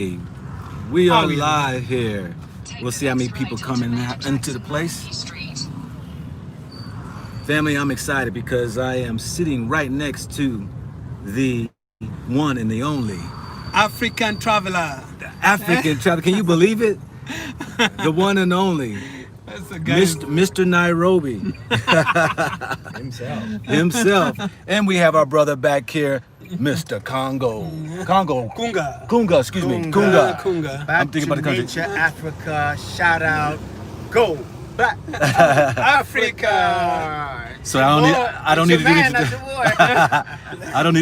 We are live here. We'll see how many people come into the place. Family, I'm excited because I am sitting right next to the one and the only African traveler. African traveler. Can you believe it? The one and only Mr. Nairobi himself. And we have our brother back here, Mr. Kunga, excuse me. Kunga. Back I'm thinking about the country. nature, Africa, shout out, go back Africa. So I don't need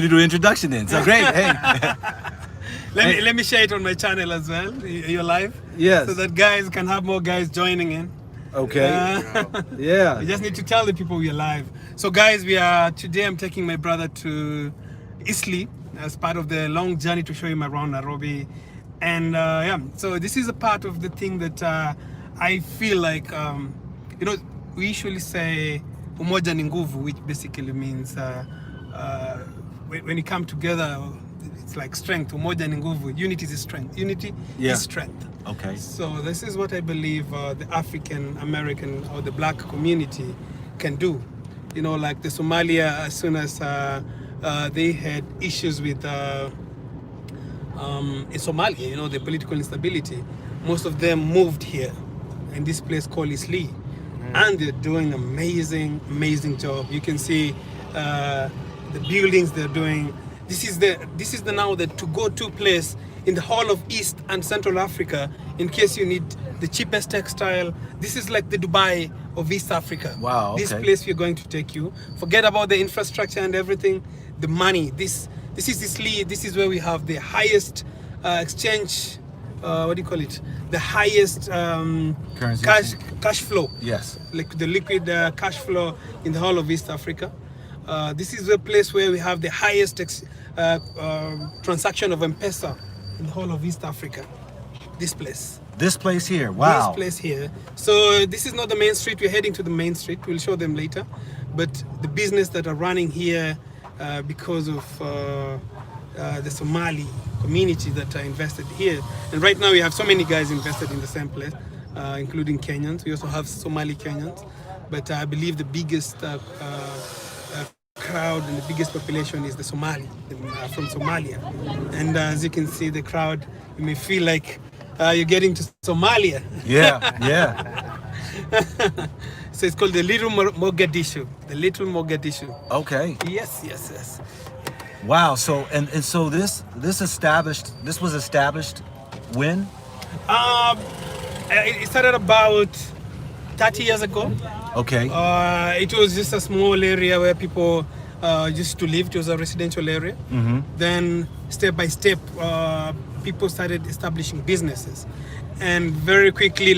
to do the introduction then. So great. Hey. Let me share it on my channel as well. You're live. Yes. So that guys can have more guys joining in. Okay. Yeah. We just need to tell the people we're live. So guys, today I'm taking my brother to Eastleigh as part of the long journey to show him around Nairobi. And so this is a part of the thing that I feel like, we usually say umoja ni nguvu, which basically means when you come together, it's like strength. Umoja ni nguvu. Unity is strength. Unity is strength. Okay. So this is what I believe the African American or the black community can do. Like the Somalia, as soon as they had issues with in Somalia, the political instability, most of them moved here in this place called Eastleigh. And they're doing amazing job. You can see the buildings they're doing. This is the now the to-go-to place in the whole of East and Central Africa in case you need the cheapest textile. This is like the Dubai of East Africa. Wow. Okay. This place we're going to take you. Forget about the infrastructure and everything. The money. This is Eastleigh. This is where we have the highest exchange. What do you call it? The highest cash flow. Yes. Like the liquid cash flow in the whole of East Africa. This is the place where we have the highest transaction of M-Pesa in the whole of East Africa. This place. This place here. Wow. This place here. So this is not the main street. We're heading to the main street. We'll show them later. But the business that are running here because of the Somali community that are invested here. And right now we have so many guys invested in the same place, including Kenyans. We also have Somali Kenyans. But I believe the biggest crowd and the biggest population is the Somali, from Somalia. And as you can see the crowd, you may feel like you're getting to Somalia. Yeah. So it's called the Little Mogadishu. The Little Mogadishu. Okay. Yes. Wow. So and so this was established when? It started about 30 years ago. Okay. It was just a small area where people used to live. It was a residential area. Mm-hmm. Then step by step, people started establishing businesses. And very quickly,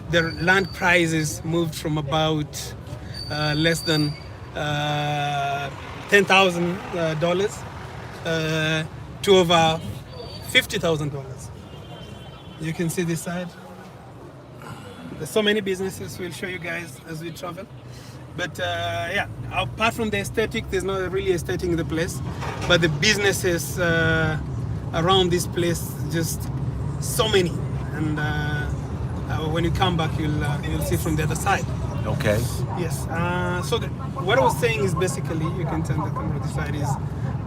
the land prices moved from about less than $10,000 to over $50,000. You can see this side. There's so many businesses we'll show you guys as we travel. But apart from the aesthetic, there's not really aesthetic in the place. But the businesses around this place, just so many. And when you come back, you'll see from the other side. Okay. Yes. So what I was saying is basically, you can turn the camera this side, is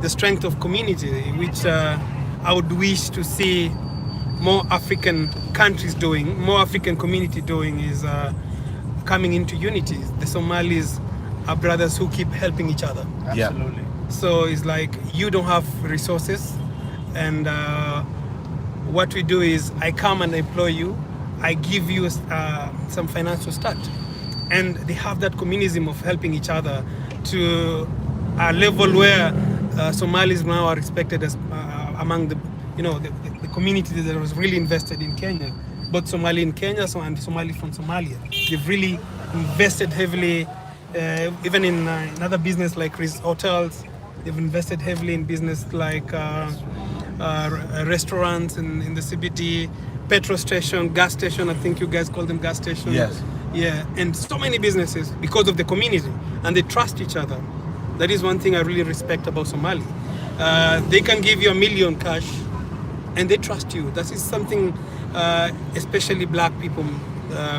the strength of community, which I would wish to see more African countries doing, more African community doing, is coming into unity. The Somalis are brothers who keep helping each other. Absolutely. So it's like you don't have resources, and what we do is I come and employ you, I give you some financial start, and they have that communism of helping each other to a level where Somalis now are respected as among the community that was really invested in Kenya, both Somali in Kenya and Somali from Somalia. They've really invested heavily, even in another business like hotels. They've invested heavily in business like restaurants in the CBD, petrol station, gas station. I think you guys call them gas stations. Yes. Yeah, and so many businesses because of the community, and they trust each other. That is one thing I really respect about Somali. They can give you $1 million cash and they trust you. That is something, especially black people,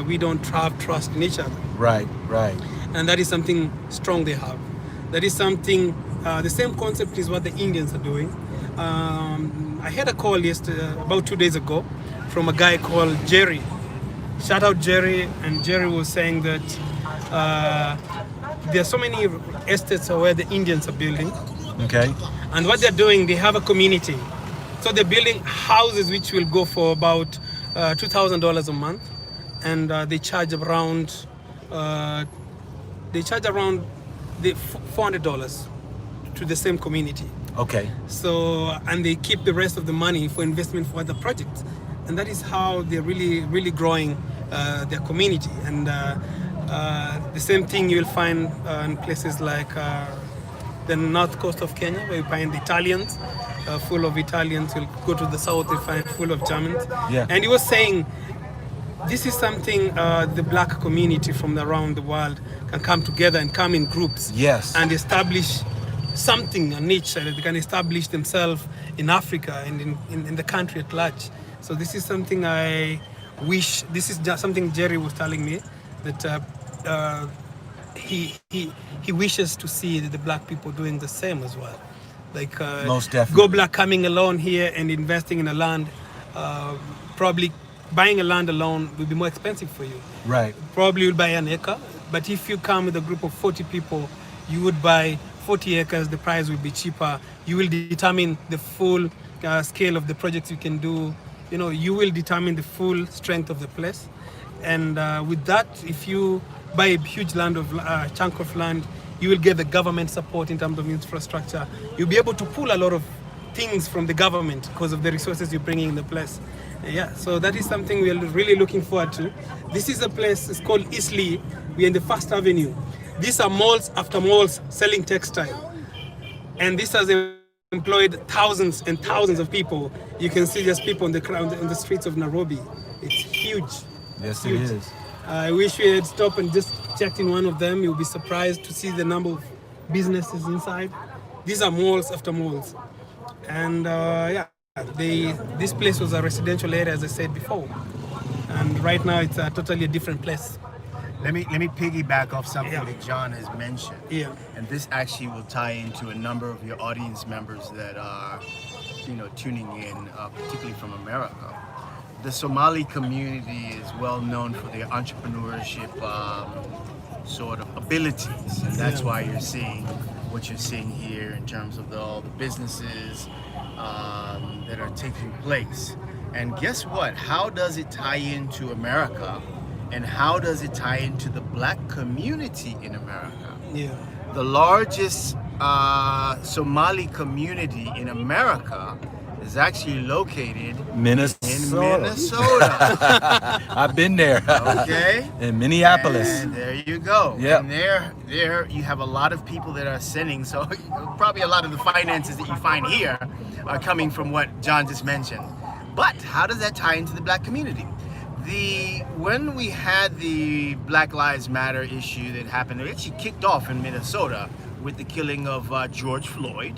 we don't have trust in each other. Right, right. And that is something strong they have. That is something, the same concept is what the Indians are doing. I had a call about 2 days ago, from a guy called Jerry. Shout out Jerry, and Jerry was saying that there are so many estates where the Indians are building. Okay. And what they're doing, they have a community. So they're building houses which will go for about $2,000 a month, and they charge around the $400 to the same community. Okay. So, and they keep the rest of the money for investment for other projects, and that is how they're really growing their community. And the same thing you'll find in places like the north coast of Kenya, where you find the Italians, full of Italians. You'll go to the south, you find full of Germans. Yeah. And he was saying, this is something the black community from around the world can come together and come in groups. Yes. And establish something, a niche that they can establish themselves in Africa and in the country at large. So this is something I wish, this is just something Jerry was telling me, that he wishes to see the black people doing the same as well. Like Most definitely. Go Black coming alone here and investing in a land, probably buying a land alone will be more expensive for you. Right. Probably you'll buy an acre, but if you come with a group of 40 people, you would buy 40 acres, the price will be cheaper. You will determine the full scale of the projects you can do. You know, you will determine the full strength of the place. And with that, if you buy a huge chunk of land, you will get the government support in terms of infrastructure. You'll be able to pull a lot of things from the government because of the resources you're bringing in the place. Yeah, so that is something we're really looking forward to. This is a place, it's called Eastleigh. We're in the First Avenue. These are malls after malls selling textile. And this has employed thousands and thousands of people. You can see just people on the ground in the streets of Nairobi. It's huge. Yes, Huge. it is. I wish we had stopped and just checked in one of them. You'll be surprised to see the number of businesses inside. These are malls after malls. And this place was a residential area, as I said before. And right now it's totally a different place. Let me piggyback off something Yeah. that John has mentioned. Yeah. And this actually will tie into a number of your audience members that are, tuning in, particularly from America. The Somali community is well known for their entrepreneurship sort of abilities, and that's why you're seeing what you're seeing here in terms of all the businesses that are taking place. And guess what? How does it tie into America? And how does it tie into the black community in America? Yeah. The largest Somali community in America is actually located Minnesota. in Minnesota. I've been there. Okay. In Minneapolis. And there you go. Yep. And there you have a lot of people that are sending. So probably a lot of the finances that you find here are coming from what John just mentioned. But how does that tie into the black community? When we had the Black Lives Matter issue that happened, it actually kicked off in Minnesota with the killing of George Floyd,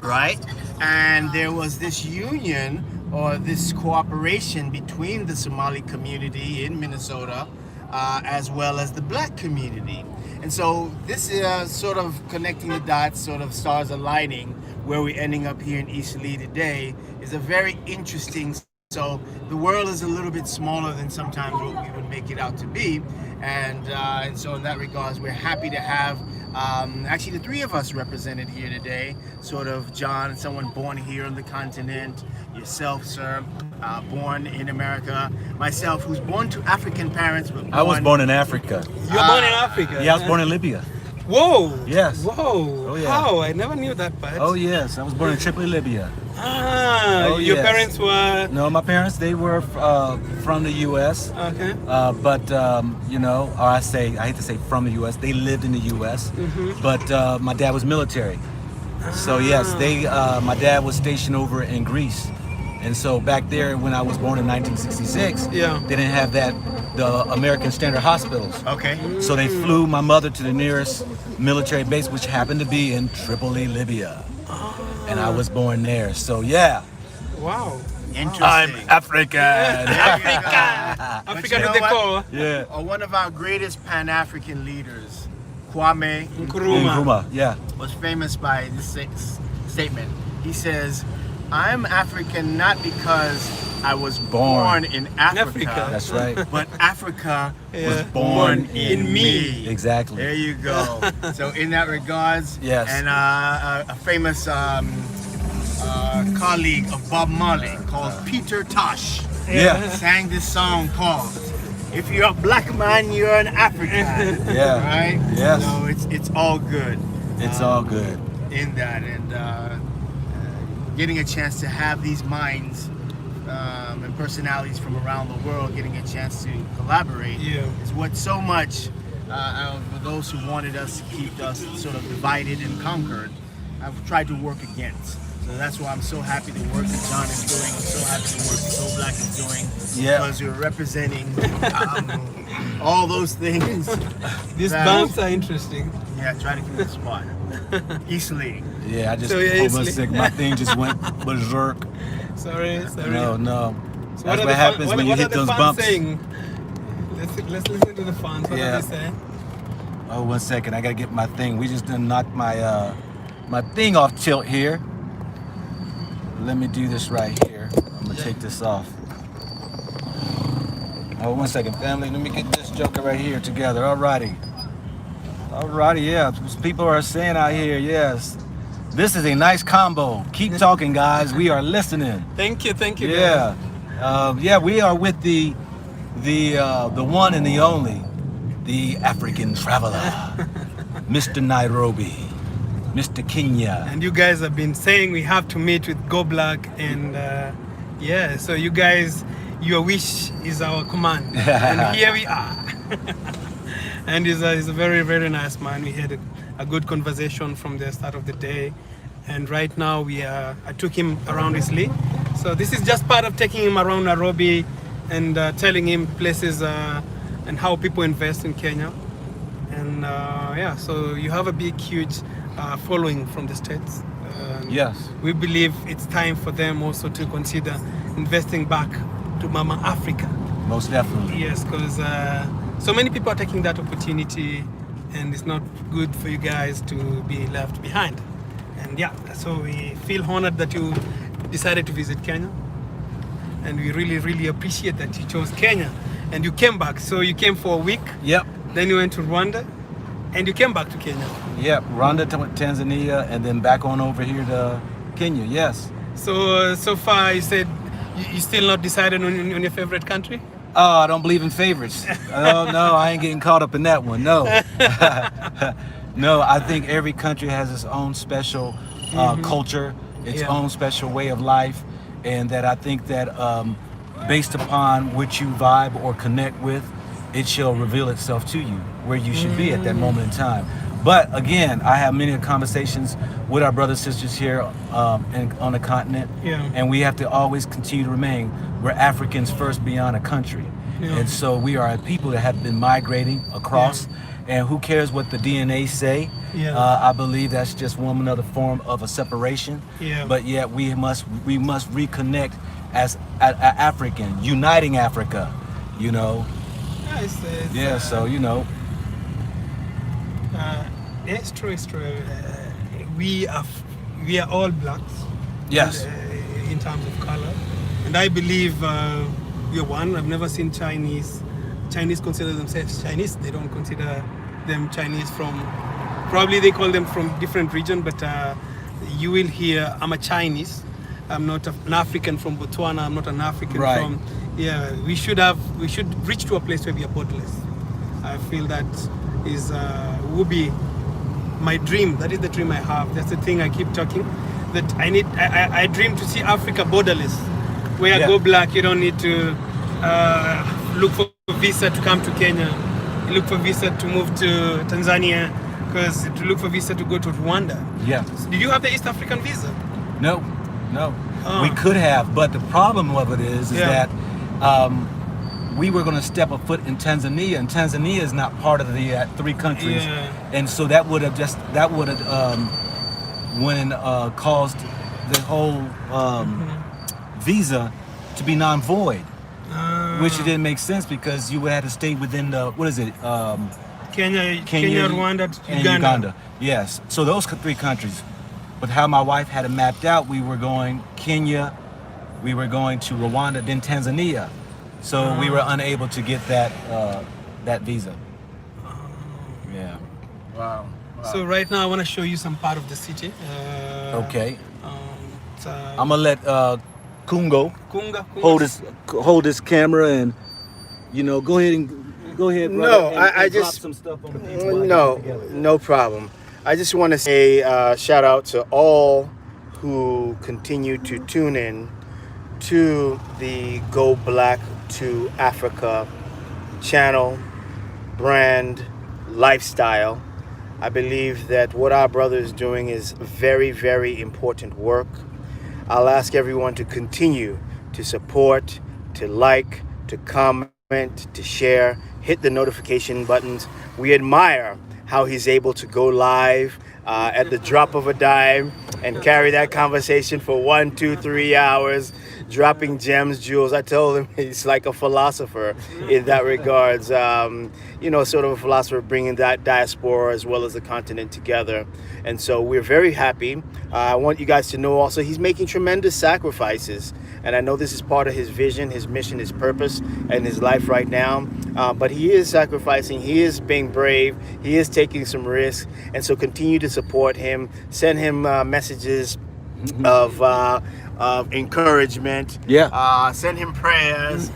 right? And there was this union or this cooperation between the Somali community in Minnesota as well as the black community. And so this is sort of connecting the dots, sort of stars aligning, where we're ending up here in Eastleigh today is a very interesting. So the world is a little bit smaller than sometimes what we would make it out to be. And so in that regards, we're happy to have actually the three of us represented here today. Sort of John, someone born here on the continent, yourself, sir, born in America, myself, who's born to African parents. But I was born in Africa. You were born in Africa? Yeah, I was born in Libya. Whoa! Yes. Whoa! Oh, yeah. How? I never knew that part. Oh yes, I was born in Tripoli, Libya. Ah, your yes. parents were... No, my parents, they were from the U.S. Okay. But or I hate to say from the U.S. They lived in the U.S. But my dad was military. So yes, my dad was stationed over in Greece. And so back there, when I was born in 1966, Yeah. they didn't have the American Standard Hospitals. Okay. So they flew my mother to the nearest military base, which happened to be in Tripoli, Libya. And I was born there. So yeah. Wow. Interesting. I'm African. Africa. But Africa you to know the what? core. Yeah. One of our greatest Pan-African leaders, Kwame Nkrumah. Yeah. was famous by this statement. He says, I'm African not because I was born in Africa, That's right. but Africa was Yeah. born in me. Exactly. There you go. So in that regards, Yes. and a famous colleague of Bob Marley called Peter Tosh Yeah. sang this song called "If You're a Black Man, You're an African." Yeah. Right. Yes. So it's all good. It's all good. In that, and getting a chance to have these minds and personalities from around the world getting a chance to collaborate is what so much of those who wanted us to keep us sort of divided and conquered have tried to work against. So that's why I'm so happy the work that John is doing. I'm so happy the work that So Black is doing. Yeah. Because you're representing all those things. These that- bands are interesting. Yeah, try to keep the spot. Easily. Yeah, I just So, yeah, almost it's- sick. My thing just went berserk. Sorry. No. So That's what happens when you hit those bumps. Saying? Let's listen to the fans. What Yeah. are they saying? Oh, 1 second. I gotta get my thing. We just done knocked my my thing off tilt here. Let me do this right here. I'm gonna take this off. Oh, 1 second, family. Let me get this joker right here together. Alrighty. Yeah. People are saying out here, yes. This is a nice combo. Keep talking, guys. We are listening. Thank you. Yeah. Yeah, we are with the one and the only, the African traveler, Mr. Nairobi, Mr. Kenya. And you guys have been saying we have to meet with Go Black, and so you guys, your wish is our command, and here we are. And he's a very, very nice man. We had a good conversation from the start of the day, and right now I took him around Eastleigh. So this is just part of taking him around Nairobi and telling him places and how people invest in Kenya. And so you have a big, huge following from the States. Yes. We believe it's time for them also to consider investing back to Mama Africa. Most definitely. Yes, because so many people are taking that opportunity, and it's not good for you guys to be left behind. And so we feel honored that you decided to visit Kenya, and we really, really appreciate that you chose Kenya and you came back. So you came for a week. Yep. Then you went to Rwanda, and you came back to Kenya. Yep. Rwanda to Tanzania, and then back on over here to Kenya. Yes. So far, you said you still not decided on your favorite country? Oh, I don't believe in favorites. Oh no, I ain't getting caught up in that one. No. No, I think every country has its own special culture, its own special way of life, and that I think that based upon what you vibe or connect with, it shall reveal itself to you where you should be at that moment in time. But again, I have many conversations with our brothers and sisters here on the continent, and we have to always continue to remain, we're Africans first beyond a country. And so we are a people that have been migrating across, and who cares what the DNA say? I believe that's just one another form of a separation. But yet we must reconnect as African, uniting Africa, you know. So you know. It's true. We are all blacks. Yes. In terms of color, and I believe we are one. I've never seen Chinese. Chinese consider themselves Chinese. They don't consider them Chinese from. Probably they call them from different region, but you will hear I'm a Chinese. I'm not an African from Botswana. I'm not an African from. We should reach to a place where we are borderless. I feel that is will be my dream. That is the dream I have. That's the thing I keep talking. That I dream to see Africa borderless, where I go black. You don't need to look for a visa to come to Kenya. You look for visa to move to Tanzania, because to look for visa to go to Rwanda. So did you have the East African visa? No. We could have, but the problem of it is that we were going to step a foot in Tanzania, and Tanzania is not part of the three countries, and so that would have caused the whole visa to be non-void, which it didn't make sense because you would have to stay within the, what is it? Kenya, Rwanda, and Uganda. Uganda. Yes. So those 3 countries. But how my wife had it mapped out, we were going Kenya, we were going to Rwanda, then Tanzania. So we were unable to get that visa. Yeah. Wow. So right now I want to show you some part of the city. Okay. It's, I'm gonna let Kungo Kunga. hold this camera and go ahead, brother, No, and I drop just some stuff on the people while I get no, it together. no problem. I just want to say shout out to all who continue to tune in to the Go Black to Africa channel, brand, lifestyle. I believe that what our brother is doing is very, very important work. I'll ask everyone to continue to support, to like, to comment, to share, hit the notification buttons. We admire how he's able to go live at the drop of a dime and carry that conversation for 1, 2, 3 hours, dropping gems, jewels. I told him he's like a philosopher in that regards. Sort of a philosopher bringing that diaspora as well as the continent together. And so we're very happy. I want you guys to know also he's making tremendous sacrifices. And I know this is part of his vision, his mission, his purpose, and his life right now. But he is sacrificing. He is being brave. He is taking some risks. And so continue to support him. Send him messages of encouragement. Yeah. Send him prayers,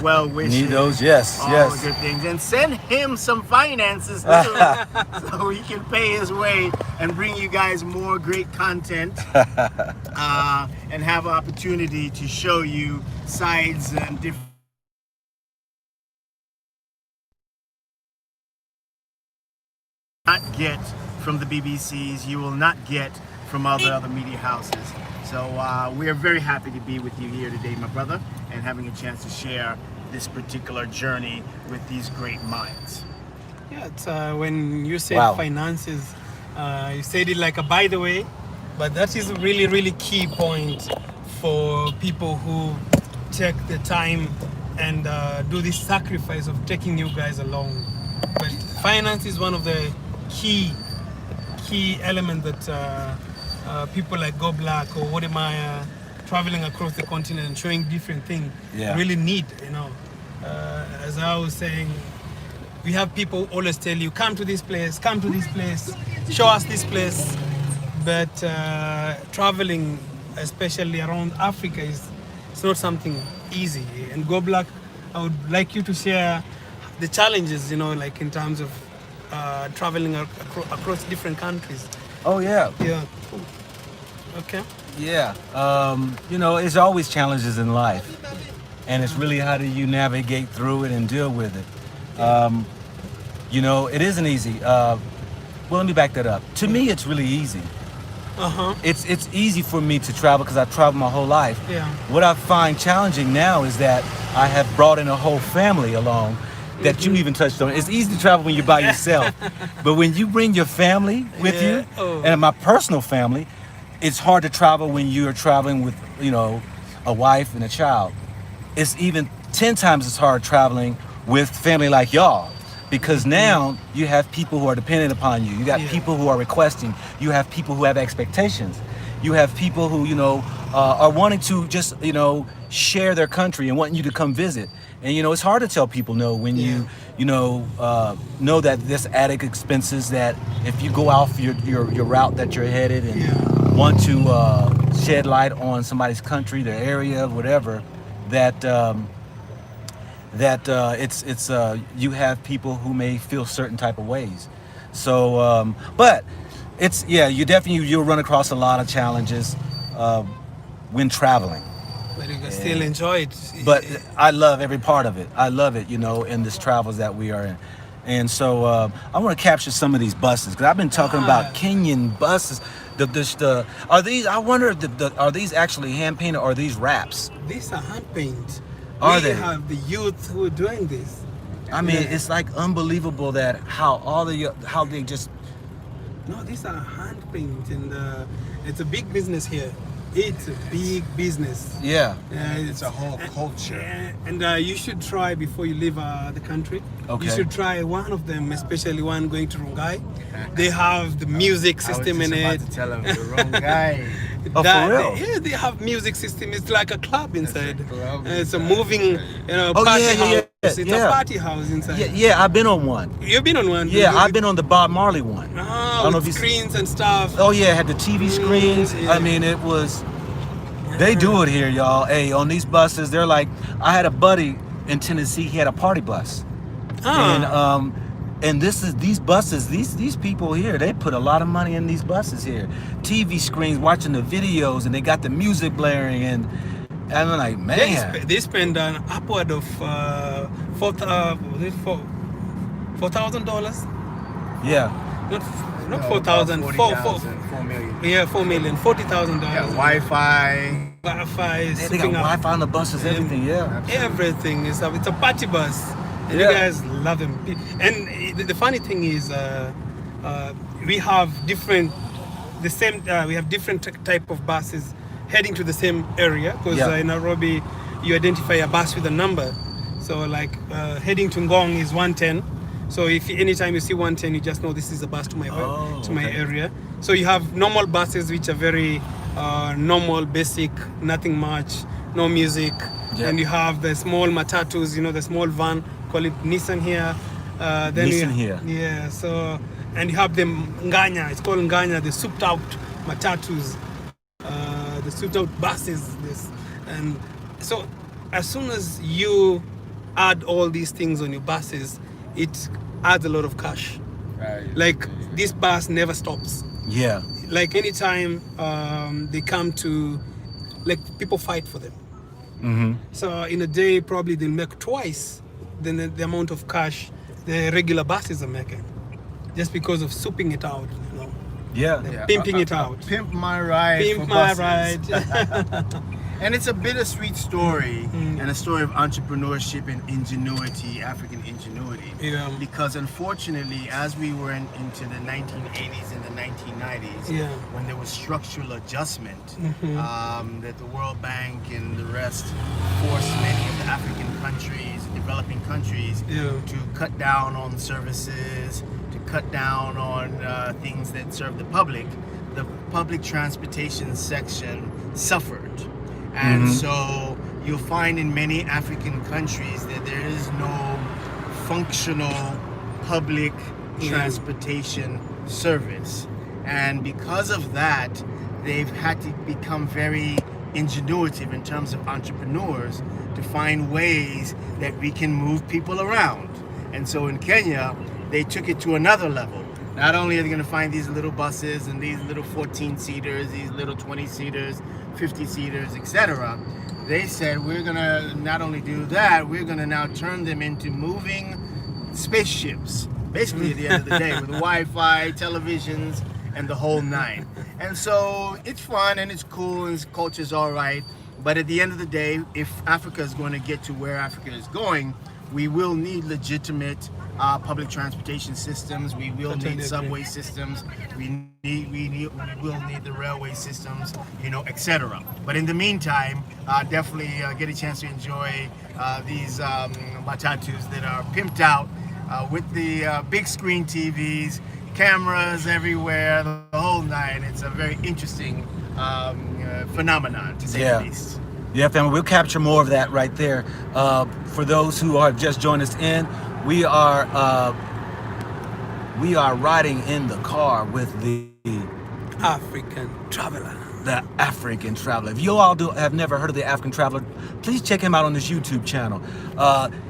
well wishes. Need those? Yes. All Yes. good things. And send him some finances too, so he can pay his way and bring you guys more great content and have an opportunity to show you sides and different not get from the BBCs, you will not get from other media houses. So we are very happy to be with you here today, my brother, and having a chance to share this particular journey with these great minds. Yeah, it's when you say Wow. finances, you said it like a by the way, but that is a really, really key point for people who take the time and do this sacrifice of taking you guys along. But finance is one of the key element that people like Go Black or Wodemaya traveling across the continent and showing different things really need, as I was saying, we have people always tell you, come to this place, show us this place. But traveling, especially around Africa, it's not something easy. And Go Black, I would like you to share the challenges, like in terms of traveling across different countries. Oh yeah. Yeah. Okay. Yeah. There's always challenges in life, and it's really how do you navigate through it and deal with it. It isn't easy. Well, let me back that up. To me, it's really easy. It's easy for me to travel because I've traveled my whole life. Yeah. What I find challenging now is that I have brought in a whole family along that you even touched on. It's easy to travel when you're by yourself, but when you bring your family with you, and my personal family, it's hard to travel when you're traveling with, a wife and a child. It's even 10 times as hard traveling with family like y'all, because now you have people who are dependent upon you. You got people who are requesting. You have people who have expectations. You have people who, are wanting to just, share their country and wanting you to come visit. And, it's hard to tell people no when you know that there's added expenses, that if you go off your route that you're headed and want to shed light on somebody's country, their area, whatever, that it's you have people who may feel certain type of ways. So, but you'll run across a lot of challenges when traveling. But you can still enjoy it. But I love every part of it. I love it, in this travels that we are in. And so I want to capture some of these buses, because I've been talking about Kenyan buses. Are these? I wonder if are these actually hand painted or are these wraps? These are hand paint. Are we they? have the youth who are doing this. I mean, it's like unbelievable that how they just. No, these are hand paint, and it's a big business here It's a big business. Yeah. It's a whole culture. And you should try before you leave the country. Okay. You should try one of them, especially one going to Rongai. They have the music system in I was it. just about to tell him the wrong guy. Oh, for real? Yeah, they have music system. It's like a club inside. club It's a inside. moving, Oh, party yeah, house. yeah, It's yeah. a party house inside. Yeah, I've been on one. You've been on one? Yeah, I've been on the Bob Marley one. I don't know if With you screens and stuff. Oh yeah, it had the TV screens. Yeah. I mean, it was. They do it here, y'all. Hey, on these buses, they're like. I had a buddy in Tennessee. He had a party bus, and these buses. These people here, they put a lot of money in these buses here. TV screens, watching the videos, and they got the music blaring, and I'm like, man. They spend an upward of $4,000. Yeah. Not 4,000. 4 million. Yeah, 4 million. $40,000. Yeah, Wi-Fi. Wi-Fi. They got sweeping up. Wi-Fi on the buses, everything. Yeah. Everything is up. It's a party bus, and Yeah. you guys love them. And the funny thing is, we have different, we have different type of buses heading to the same area because Yeah. in Nairobi, you identify a bus with a number. So like heading to Ngong is 110. So if anytime you see 110, you just know this is a bus to my okay. area. So you have normal buses which are very normal, basic, nothing much, no music. Yeah. And you have the small matatus, the small van, call it Nissan here. Nissan here. Yeah. So and you have the Nganya. It's called Nganya, the souped out matatus, the souped out buses. And so as soon as you add all these things on your buses, it adds a lot of cash. Right. Like this bus never stops. Yeah. Like anytime they come to, like people fight for them. Mm-hmm. So in a day, probably they'll make twice than the amount of cash the regular buses are making, just because of souping it out. Yeah. Pimping it out. Pimp my ride. Pimp for my buses. ride. And it's a bittersweet story and a story of entrepreneurship and ingenuity, African ingenuity. Yeah. Because unfortunately, as we were into the 1980s and the 1990s, Yeah. when there was structural adjustment, that the World Bank and the rest forced many of the African countries, developing countries, Yeah. to cut down on services, to cut down on things that serve the public transportation section suffered. And so you'll find in many African countries that there is no functional public transportation service. And because of that, they've had to become very ingenuitive in terms of entrepreneurs to find ways that we can move people around. And so in Kenya, they took it to another level. Not only are they going to find these little buses and these little 14-seaters, these little 20-seaters, 50-seaters, etc. They said, we're going to not only do that, we're going to now turn them into moving spaceships, basically at the end of the day, with Wi-Fi, televisions, and the whole nine. And so it's fun and it's cool and its culture's all right. But at the end of the day, if Africa is going to get to where Africa is going, we will need legitimate public transportation systems. We will need subway systems. We will need the railway systems, etc. But in the meantime, definitely get a chance to enjoy these matatus that are pimped out with the big screen TVs, cameras everywhere, the whole nine. It's a very interesting phenomenon, to say the least. Yeah, family, we'll capture more of that right there. For those who are just joining us in, we are riding in the car with the African traveler. The African Traveler. If you all have never heard of the African Traveler, please check him out on this YouTube channel.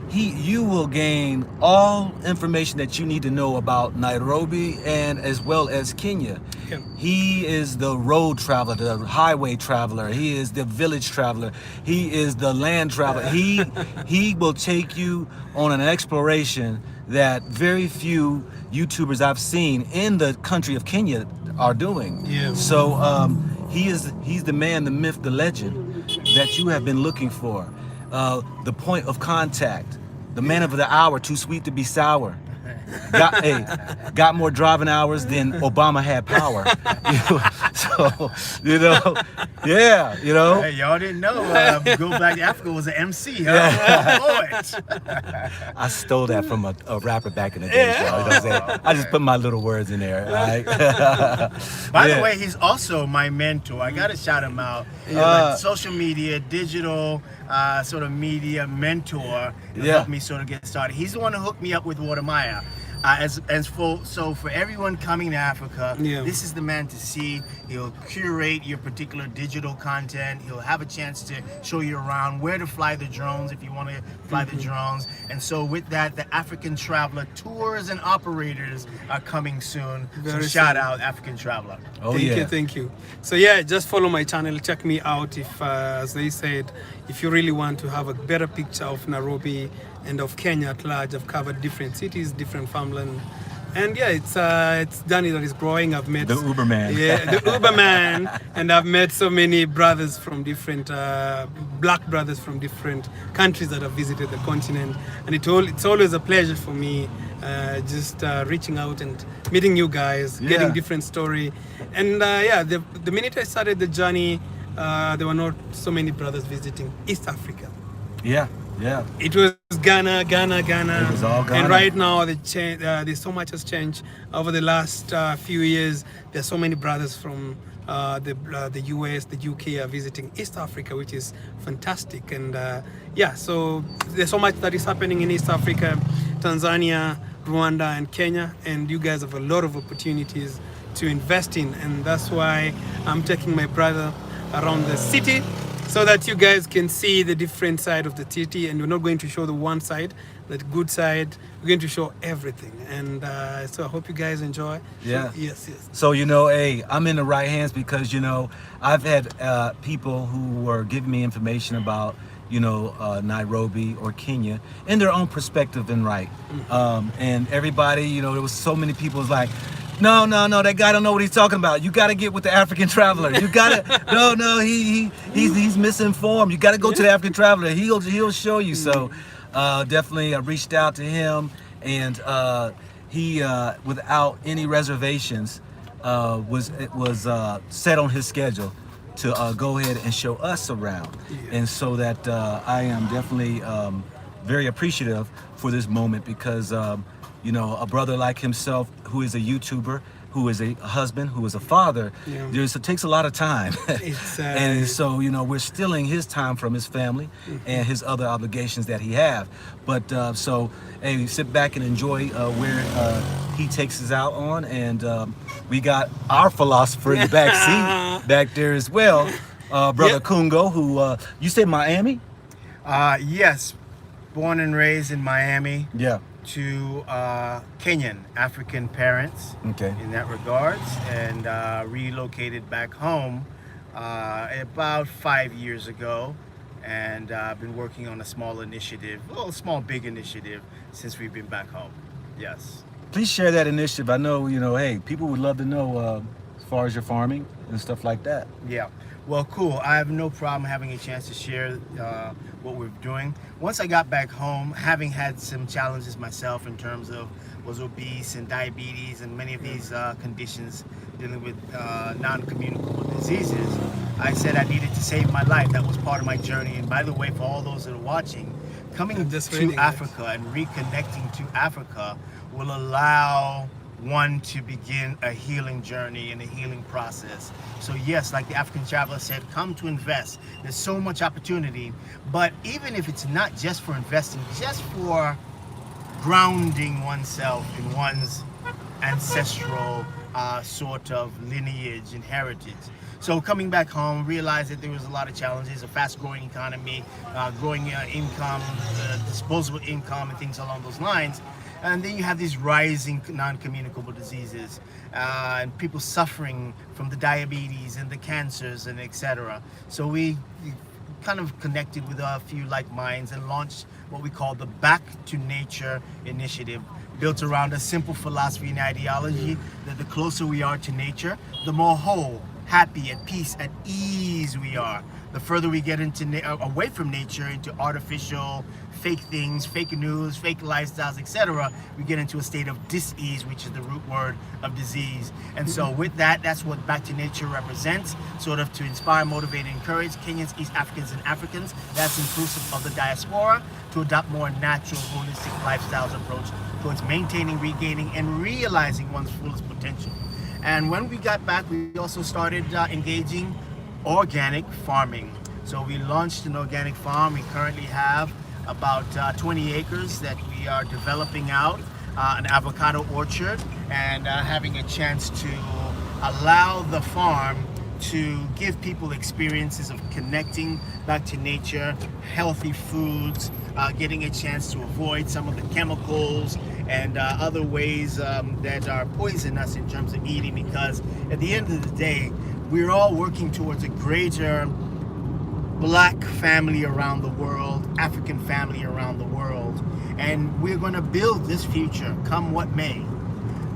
You will gain all information that you need to know about Nairobi and as well as Kenya. Yeah. He is the road traveler, the highway traveler. He is the village traveler. He is the land traveler. He will take you on an exploration that very few YouTubers I've seen in the country of Kenya are doing. Yeah. So he's the man, the myth, the legend that you have been looking for. The point of contact, the man of the hour, too sweet to be sour. got more driving hours than Obama had power. So, yeah, Hey, y'all didn't know Go Black Africa was an MC, huh? Poet. I stole that from a rapper back in the day. So, you know what I'm saying? I just put my little words in there. Right? By the way, he's also my mentor. I gotta shout him out. Like social media, digital sort of media mentor to help me sort of get started. He's the one who hooked me up with Watermaya. So for everyone coming to Africa, this is the man to see. He'll curate your particular digital content. He'll have a chance to show you around where to fly the drones if you want to fly the drones. And so with that, the African Traveler tours and operators are coming soon. So shout out African Traveler. Thank you. So yeah, just follow my channel. Check me out if, as they said, if you really want to have a better picture of Nairobi and of Kenya at large. I've covered different cities, different farmland. And yeah, it's Danny that is growing. I've met the Uberman. Yeah, the Uberman, and I've met so many brothers from different black brothers from different countries that have visited the continent, and it's always a pleasure for me just reaching out and meeting you guys, getting different story. And the minute I started the journey, there were not so many brothers visiting East Africa. Yeah. It was Ghana. It was all Ghana. And right now, there's so much has changed over the last few years. There's so many brothers from the US, the UK are visiting East Africa, which is fantastic. And so there's so much that is happening in East Africa, Tanzania, Rwanda, and Kenya. And you guys have a lot of opportunities to invest in. And that's why I'm taking my brother around the city, so that you guys can see the different side of the city. And we're not going to show the one side, the good side. We're going to show everything. And so I hope you guys enjoy. Yeah. Yes. So, I'm in the right hands because, I've had people who were giving me information about, Nairobi or Kenya in their own perspective and right. And everybody, there was so many people was like, no, that guy don't know what he's talking about. You got to get with the African Traveler. You got to, he's misinformed. You got to go to the African Traveler. He'll show you. So definitely I reached out to him, and he, without any reservations, was set on his schedule to go ahead and show us around. And so that I am definitely very appreciative for this moment because a brother like himself who is a YouTuber, who is a husband, who is a father, it takes a lot of time. And so, we're stealing his time from his family and his other obligations that he have. But hey, sit back and enjoy where he takes us out on. And we got our philosopher in the back seat back there as well, Brother Kungo, who, you say Miami? Yes, born and raised in Miami. Yeah. To Kenyan African parents in that regards, and relocated back home about 5 years ago, and I've been working on a small big initiative since we've been back home. Yes. Please share that initiative. I know, hey, people would love to know as far as your farming and stuff like that. Yeah. Well, cool. I have no problem having a chance to share what we're doing. Once I got back home, having had some challenges myself in terms of was obese and diabetes and many of these conditions dealing with non-communicable diseases, I said I needed to save my life. That was part of my journey. And by the way, for all those that are watching, coming to Africa and reconnecting to Africa will allow one to begin a healing journey and a healing process. So yes, like the African Traveler said, come to invest. There's so much opportunity, but even if it's not just for investing, just for grounding oneself in one's ancestral sort of lineage and heritage. So coming back home, realized that there was a lot of challenges, a fast-growing economy, growing income, disposable income, and things along those lines. And then you have these rising non-communicable diseases and people suffering from the diabetes and the cancers and etc. So we kind of connected with a few like minds and launched what we call the Back to Nature initiative, built around a simple philosophy and ideology that the closer we are to nature, the more whole happy, at peace, at ease we are. The further we get into away from nature, into artificial, fake things, fake news, fake lifestyles, etc., we get into a state of dis-ease, which is the root word of disease. And so with that, that's what Back to Nature represents, sort of to inspire, motivate, and encourage Kenyans, East Africans, and Africans, that's inclusive of the diaspora, to adopt more natural, holistic lifestyles approach towards maintaining, regaining, and realizing one's fullest potential. And when we got back, we also started engaging organic farming. So we launched an organic farm. We currently have about 20 acres that we are developing out, an avocado orchard, and having a chance to allow the farm to give people experiences of connecting back to nature, healthy foods, getting a chance to avoid some of the chemicals and other ways that are poisonous in terms of eating, because at the end of the day, we're all working towards a greater Black family around the world, African family around the world, and we're going to build this future come what may.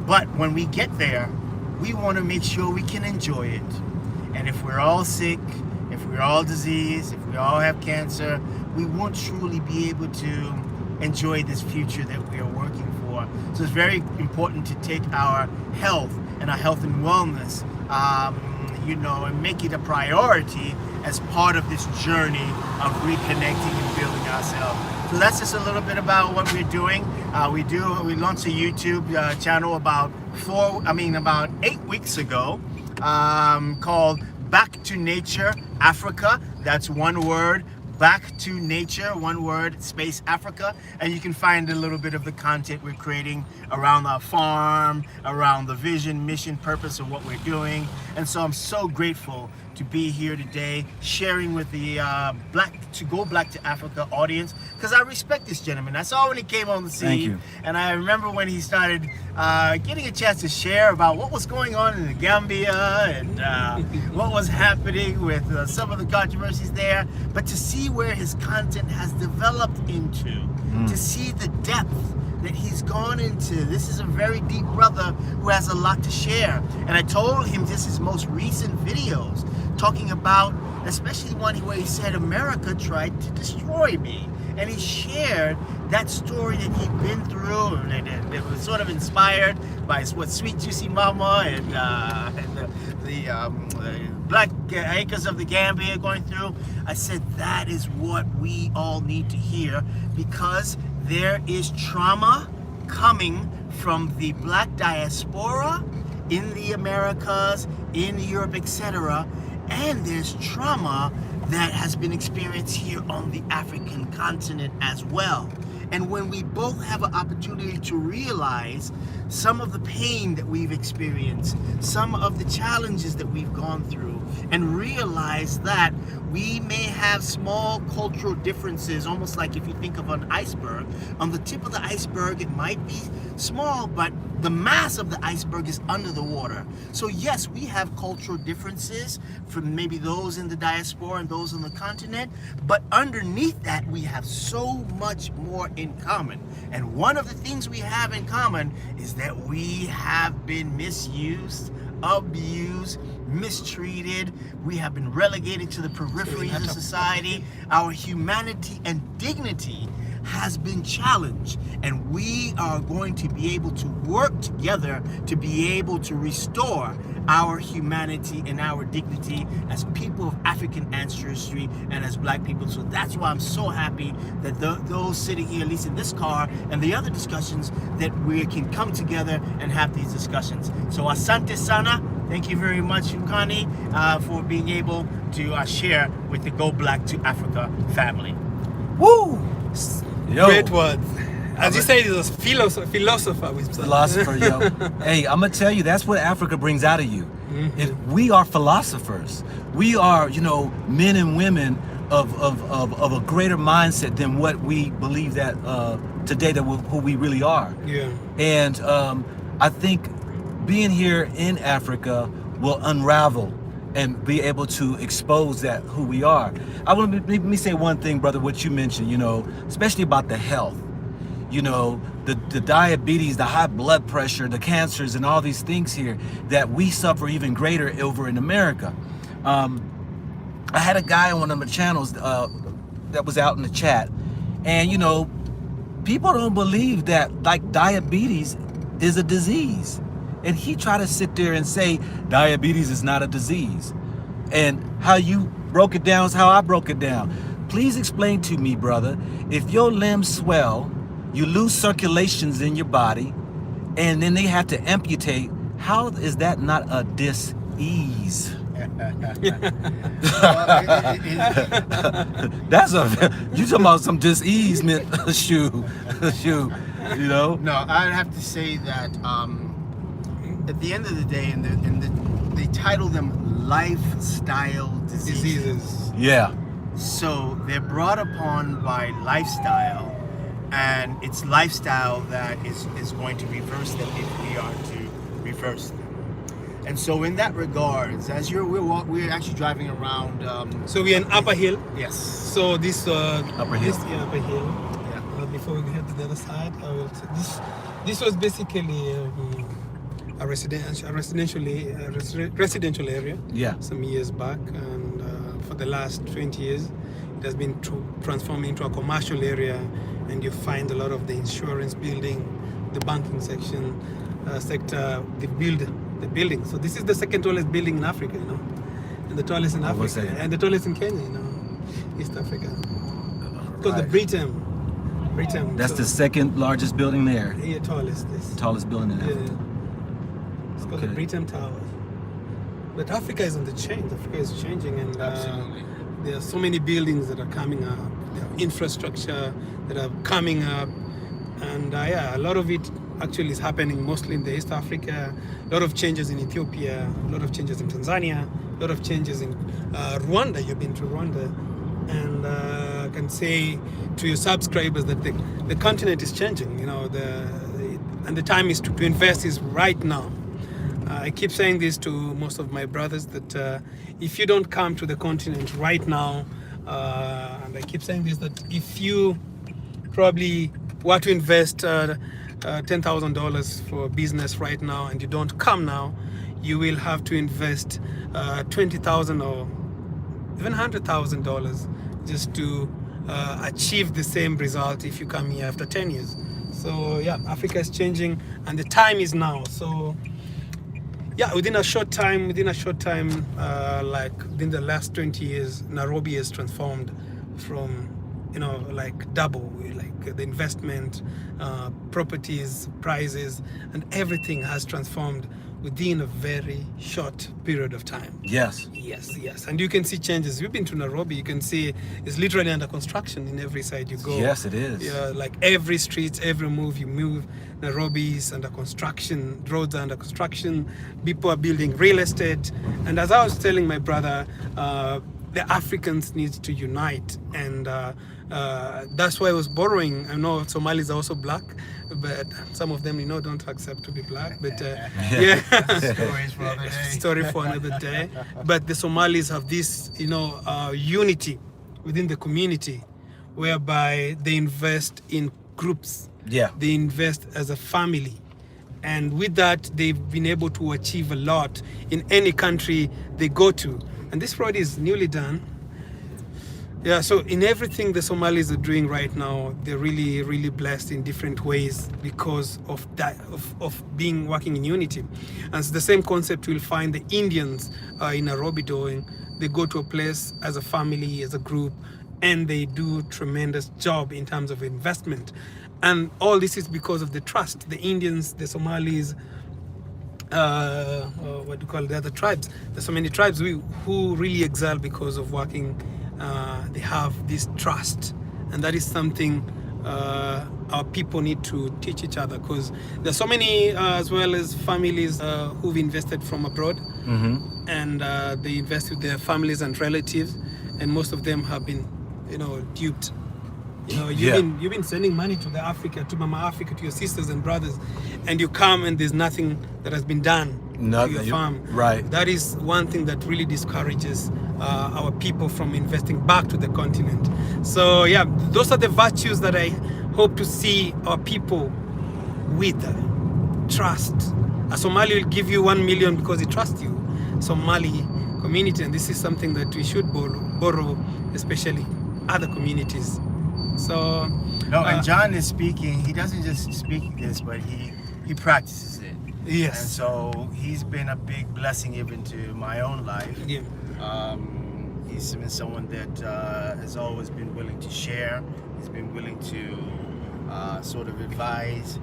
But when we get there, we want to make sure we can enjoy it. And if we're all sick, if we're all diseased, if we all have cancer, we won't truly be able to enjoy this future that we are working for. So it's very important to take our health and wellness, and make it a priority as part of this journey of reconnecting and building ourselves. So that's just a little bit about what we're doing. We launched a YouTube channel about 8 weeks ago, called Back to Nature Africa. That's one word. Back to Nature, one word, space Africa, and you can find a little bit of the content we're creating around our farm, around the vision, mission, purpose of what we're doing. And so I'm so grateful to be here today, sharing with the Black to Africa audience, because I respect this gentleman. I saw when he came on the scene. Thank you. And I remember when he started getting a chance to share about what was going on in the Gambia and what was happening with some of the controversies there, but to see where his content has developed into, to see the depth that he's gone into. This is a very deep brother who has a lot to share. And I told him just his most recent videos, talking about, especially one where he said America tried to destroy me. And he shared that story that he'd been through, and it was sort of inspired by what Sweet Juicy Mama and the Black Acres of the Gambia going through. I said that is what we all need to hear, because there is trauma coming from the Black diaspora in the Americas, in Europe, etc. And there's trauma that has been experienced here on the African continent as well. And when we both have an opportunity to realize some of the pain that we've experienced, some of the challenges that we've gone through, and realize that we may have small cultural differences, almost like if you think of an iceberg, on the tip of the iceberg it might be small, but the mass of the iceberg is under the water. So yes, we have cultural differences from maybe those in the diaspora and those on the continent, but underneath that we have so much more in common. And one of the things we have in common is that we have been misused, abused, mistreated. We have been relegated to the peripheries of society. Our humanity and dignity has been challenged, and we are going to be able to work together to be able to restore our humanity and our dignity as people of African ancestry and as Black people. So that's why I'm so happy that those sitting here, at least in this car, and the other discussions, that we can come together and have these discussions. So asante sana. Thank you very much, Ukani, for being able to share with the Go Black to Africa family. Woo! Yo. Great words. As you said, he was philosopher. Philosopher, yo. Hey, I'm gonna tell you, that's what Africa brings out of you. We are philosophers. We are, men and women of a greater mindset than what we believe that today that who we really are. Yeah. And I think being here in Africa will unravel and be able to expose that who we are. I want to let me say one thing, brother, what you mentioned, especially about the health. you know, the diabetes, the high blood pressure, the cancers, and all these things here that we suffer even greater over in America. I had a guy on one of my channels that was out in the chat, and you know, people don't believe that like diabetes is a disease, and he tried to sit there and say diabetes is not a disease, and how you broke it down is how I broke it down. Please explain to me, brother, if your limbs swell, you lose circulations in your body, and then they have to amputate, how is that not a dis-ease? That's you talking about some dis-easement shoe, you know? No, I'd have to say that at the end of the day, they title them lifestyle diseases. Yeah. So they're brought upon by lifestyle, and it's lifestyle that is going to reverse them if we are to reverse them. And so in that regards, as we're actually driving around. So we're in Upper Hill. Yes. So this Upper Hill. Upper Hill. Yeah. Before we head to the other side, this was basically a residential area. Yeah. Some years back, and for the last 20 years, it has been transformed into a commercial area, and you find a lot of the insurance building, the banking sector. They build the building. So this is the second tallest building in Africa, you know, and the tallest in Africa, and the tallest in Kenya, you know, East Africa. Because the Britain. That's the second largest building there. Yeah, tallest. Tallest building in Africa. Yeah. It's called the Britain Tower. But Africa is on the change. Africa is changing, and Absolutely. there are so many buildings that are coming up. There are infrastructure that are coming up, and a lot of it actually is happening mostly in the East Africa. A lot of changes in Ethiopia, a lot of changes in Tanzania, a lot of changes in Rwanda. You've been to Rwanda, and I can say to your subscribers that the continent is changing. You know, and the time is to invest is right now. I keep saying this to most of my brothers that if you don't come to the continent right now, and I keep saying this, that if you probably were to invest $10,000 for business right now and you don't come now, you will have to invest $20,000 or even $100,000 just to achieve the same result if you come here after 10 years. So yeah, Africa is changing, and the time is now. So yeah, within a short time, like within the last 20 years, Nairobi has transformed from, you know, like double, like the investment, properties, prices, and everything has transformed within a very short period of time. Yes. And you can see changes. You've been to Nairobi, you can see it's literally under construction in every side you go. Yes, it is. Yeah, like every street, every move you move, Nairobi is under construction, roads are under construction, people are building real estate. And as I was telling my brother, the Africans need to unite, and that's why I was borrowing. I know Somalis are also black, but some of them, you know, don't accept to be black. But yeah, Stories for another day. Story for another day. But the Somalis have this, you know, unity within the community, whereby they invest in groups. Yeah. They invest as a family. And with that, they've been able to achieve a lot in any country they go to. And this road is newly done. Yeah, so in everything the Somalis are doing right now, they're really, really blessed in different ways because of that, of being working in unity. And it's the same concept you'll find the Indians in Nairobi doing. They go to a place as a family, as a group, and they do tremendous job in terms of investment. And all this is because of the trust. The Indians, the Somalis, what do you call it, the other tribes. There's so many tribes who really excel because of working. They have this trust, and that is something our people need to teach each other, because there's so many as well as families who've invested from abroad, and they invest with their families and relatives, and most of them have been, you know, duped. You know, you've been sending money to Mama Africa, to your sisters and brothers, and you come and there's nothing that has been done to your farm. Right. That is one thing that really discourages our people from investing back to the continent. So yeah, those are the virtues that I hope to see our people with trust. A Somali will give you 1 million because he trusts you. Somali community, and this is something that we should borrow, especially other communities. So no, and John is speaking. He doesn't just speak this, but he practices it. Yes. And so he's been a big blessing even to my own life. Yeah. He's been someone that has always been willing to share. He's been willing to sort of advise.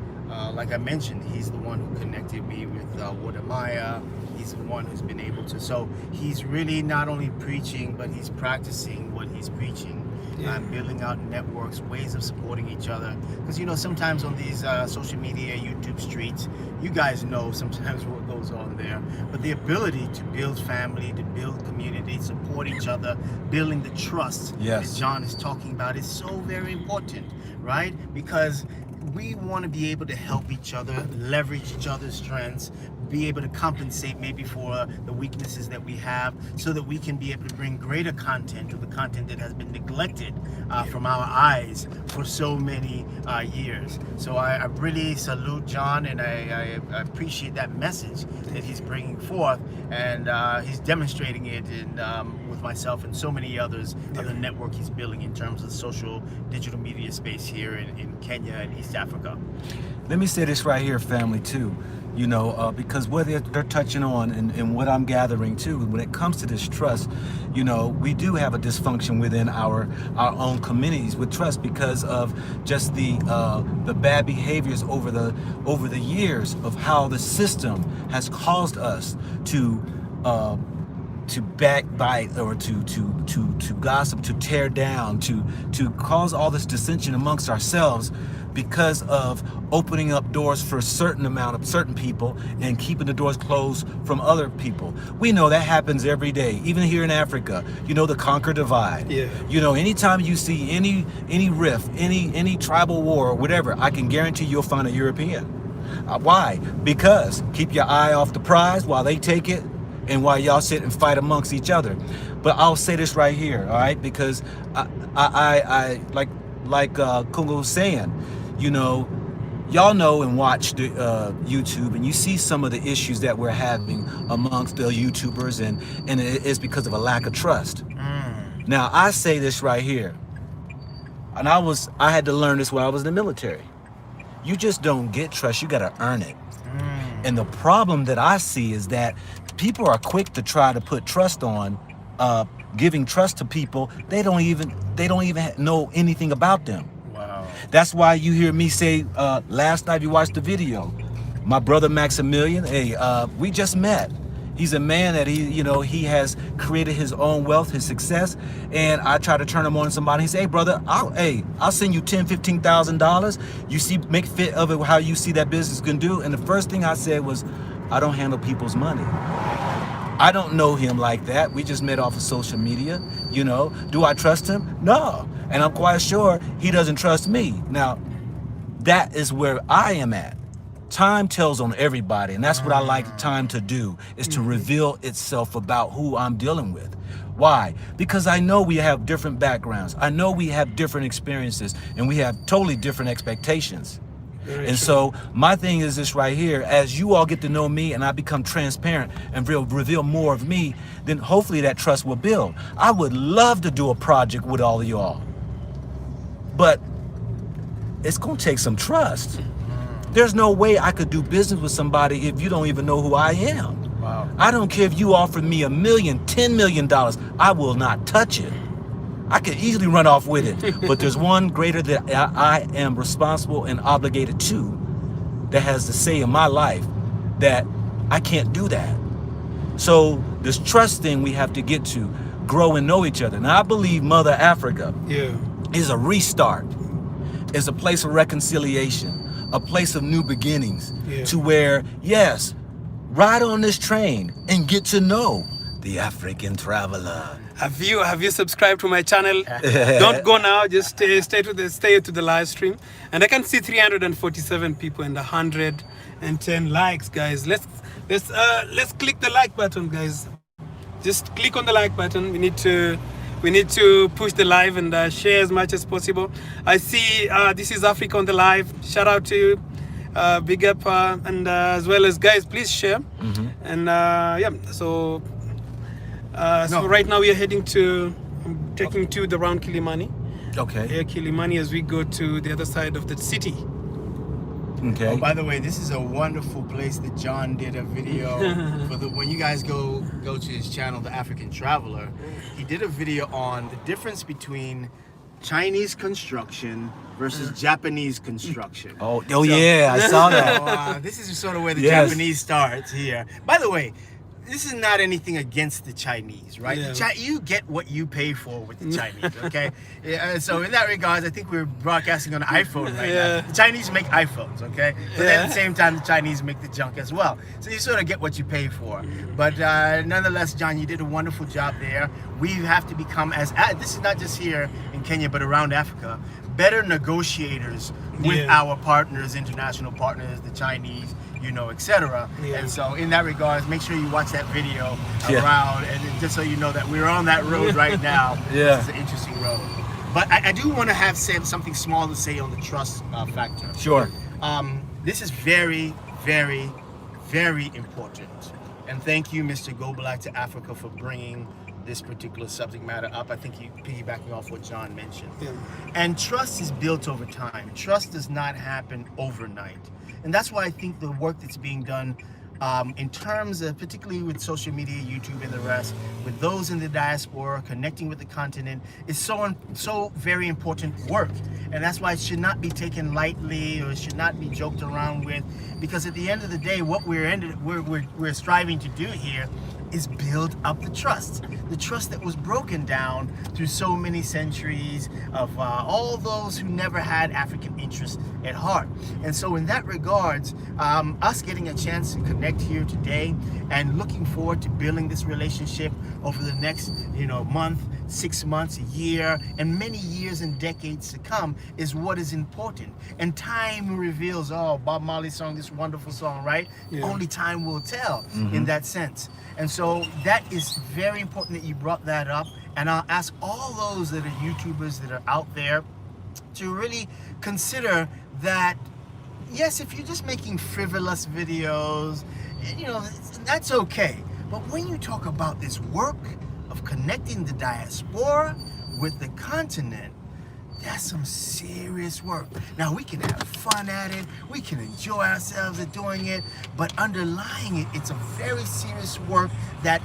Like I mentioned, he's the one who connected me with Wadamaya. He's the one who's been able to. So he's really not only preaching, but he's practicing what he's preaching. Yeah. Building out networks, ways of supporting each other. Because, you know, sometimes on these social media, YouTube streets, you guys know sometimes what goes on there. But the ability to build family, to build community, support each other, building the trust Yes. that John is talking about is so very important, right? Because we want to be able to help each other, leverage each other's strengths, be able to compensate maybe for the weaknesses that we have, so that we can be able to bring greater content, or the content that has been neglected from our eyes for so many years. So I really salute John, and I appreciate that message that he's bringing forth, and he's demonstrating it in with myself and so many others of the network he's building in terms of social digital media space here in Kenya and East Africa. Let me say this right here, family, too. You know, because what they're touching on, and what I'm gathering too, when it comes to this trust, you know, we do have a dysfunction within our own communities with trust, because of just the bad behaviors over the years of how the system has caused us to backbite, or to gossip, to tear down, to cause all this dissension amongst ourselves, because of opening up doors for certain people and keeping the doors closed from other people. We know that happens every day, even here in Africa. You know, the conquer divide. Yeah. You know, anytime you see any rift, any tribal war or whatever, I can guarantee you'll find a European. Why? Because keep your eye off the prize while they take it, and while y'all sit and fight amongst each other. But I'll say this right here, all right? Because I like Kungo was saying, you know, y'all know and watch the YouTube, and you see some of the issues that we're having amongst the YouTubers, and it is because of a lack of trust. Now, I say this right here, and I had to learn this when I was in the military. You just don't get trust, you gotta earn it. And the problem that I see is that people are quick to try to put trust on, giving trust to people they don't even know anything about them. Wow. That's why you hear me say, last night you watched the video, my brother Maximilian, hey, we just met. He's a man that he has created his own wealth, his success, and I try to turn him on to somebody. He say, hey brother, I'll send you $10,000, $15,000. You see, make fit of it how you see that business can do. And the first thing I said was, I don't handle people's money. I don't know him like that. We just met off of social media. You know, do I trust him? No. And I'm quite sure he doesn't trust me. Now, that is where I am at. Time tells on everybody, and that's what I like time to do, is to reveal itself about who I'm dealing with. Why? Because I know we have different backgrounds. I know we have different experiences, and we have totally different expectations. And so my thing is this right here, as you all get to know me and I become transparent and reveal more of me, then hopefully that trust will build. I would love to do a project with all of y'all, but it's gonna take some trust. There's no way I could do business with somebody if you don't even know who I am. Wow. I don't care if you offer me $1 million, $10 million, I will not touch it. I could easily run off with it, but there's one greater that I am responsible and obligated to, that has to say in my life that I can't do that. So this trust thing we have to get to, grow and know each other. Now I believe Mother Africa is a restart, is a place of reconciliation, a place of new beginnings, to where, yes, ride on this train and get to know the African traveler. Have you subscribed to my channel? Don't go now. Just stay to the live stream. And I can see 347 people and 110 likes, guys. Let's click the like button, guys. Just click on the like button. We need to We need to push the live and share as much as possible. I see this is Africa on the live. Shout out to you. Big up and as well as guys, please share. And yeah, so right now we are heading to taking to the round Kilimani. Okay. Here Kilimani as we go to the other side of the city. Okay. Oh, by the way, this is a wonderful place that John did a video for when you guys go to his channel, The African Traveler. He did a video on the difference between Chinese construction versus Japanese construction. Oh yeah, I saw that. So, this is sort of where the Yes. Japanese starts here. By the way, this is not anything against the Chinese, right? Yeah. You get what you pay for with the Chinese, okay? So in that regards, I think we're broadcasting on an iPhone right now. The Chinese make iPhones, okay? But then at the same time, the Chinese make the junk as well. So you sort of get what you pay for. But nonetheless, John, you did a wonderful job there. We have to become this is not just here in Kenya, but around Africa, better negotiators with our partners, international partners, the Chinese, etc. And so in that regards, make sure you watch that video around, and just so you know that we're on that road right now. Yeah. It's an interesting road. But I do want to have something small to say on the trust factor. Sure. This is very, very, very important. And thank you, Mr. Go Black to Africa, for bringing this particular subject matter up. I think you piggybacking off what John mentioned. Yeah. And trust is built over time. Trust does not happen overnight. And that's why I think the work that's being done in terms of, particularly with social media, YouTube and the rest, with those in the diaspora, connecting with the continent, is so very important work. And that's why it should not be taken lightly, or it should not be joked around with, because at the end of the day, what we're striving to do here is build up the trust that was broken down through so many centuries of all those who never had African interests at heart. And so in that regards, us getting a chance to connect here today and looking forward to building this relationship over the next month, 6 months, a year, and many years and decades to come is what is important. And time reveals, Bob Marley's song, this wonderful song, right? Yeah. Only time will tell in that sense. And so that is very important that you brought that up. And I'll ask all those that are YouTubers that are out there to really consider that, yes, if you're just making frivolous videos, that's okay. But when you talk about this work of connecting the diaspora with the continent, that's some serious work. Now, we can have fun at it, we can enjoy ourselves at doing it, but underlying it, it's a very serious work that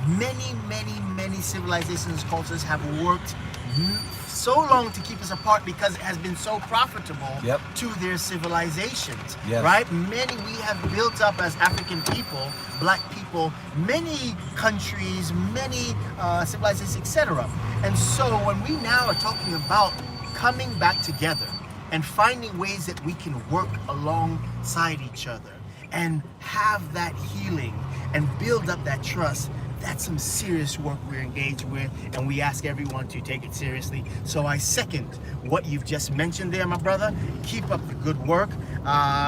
many, many, many civilizations, cultures have worked so long to keep us apart because it has been so profitable to their civilizations, right? We have built up as African people, black people, many countries, many civilizations, etc. And so when we now are talking about coming back together and finding ways that we can work alongside each other and have that healing and build up that trust, that's some serious work we're engaged with, and we ask everyone to take it seriously. So I second what you've just mentioned there, my brother. Keep up the good work,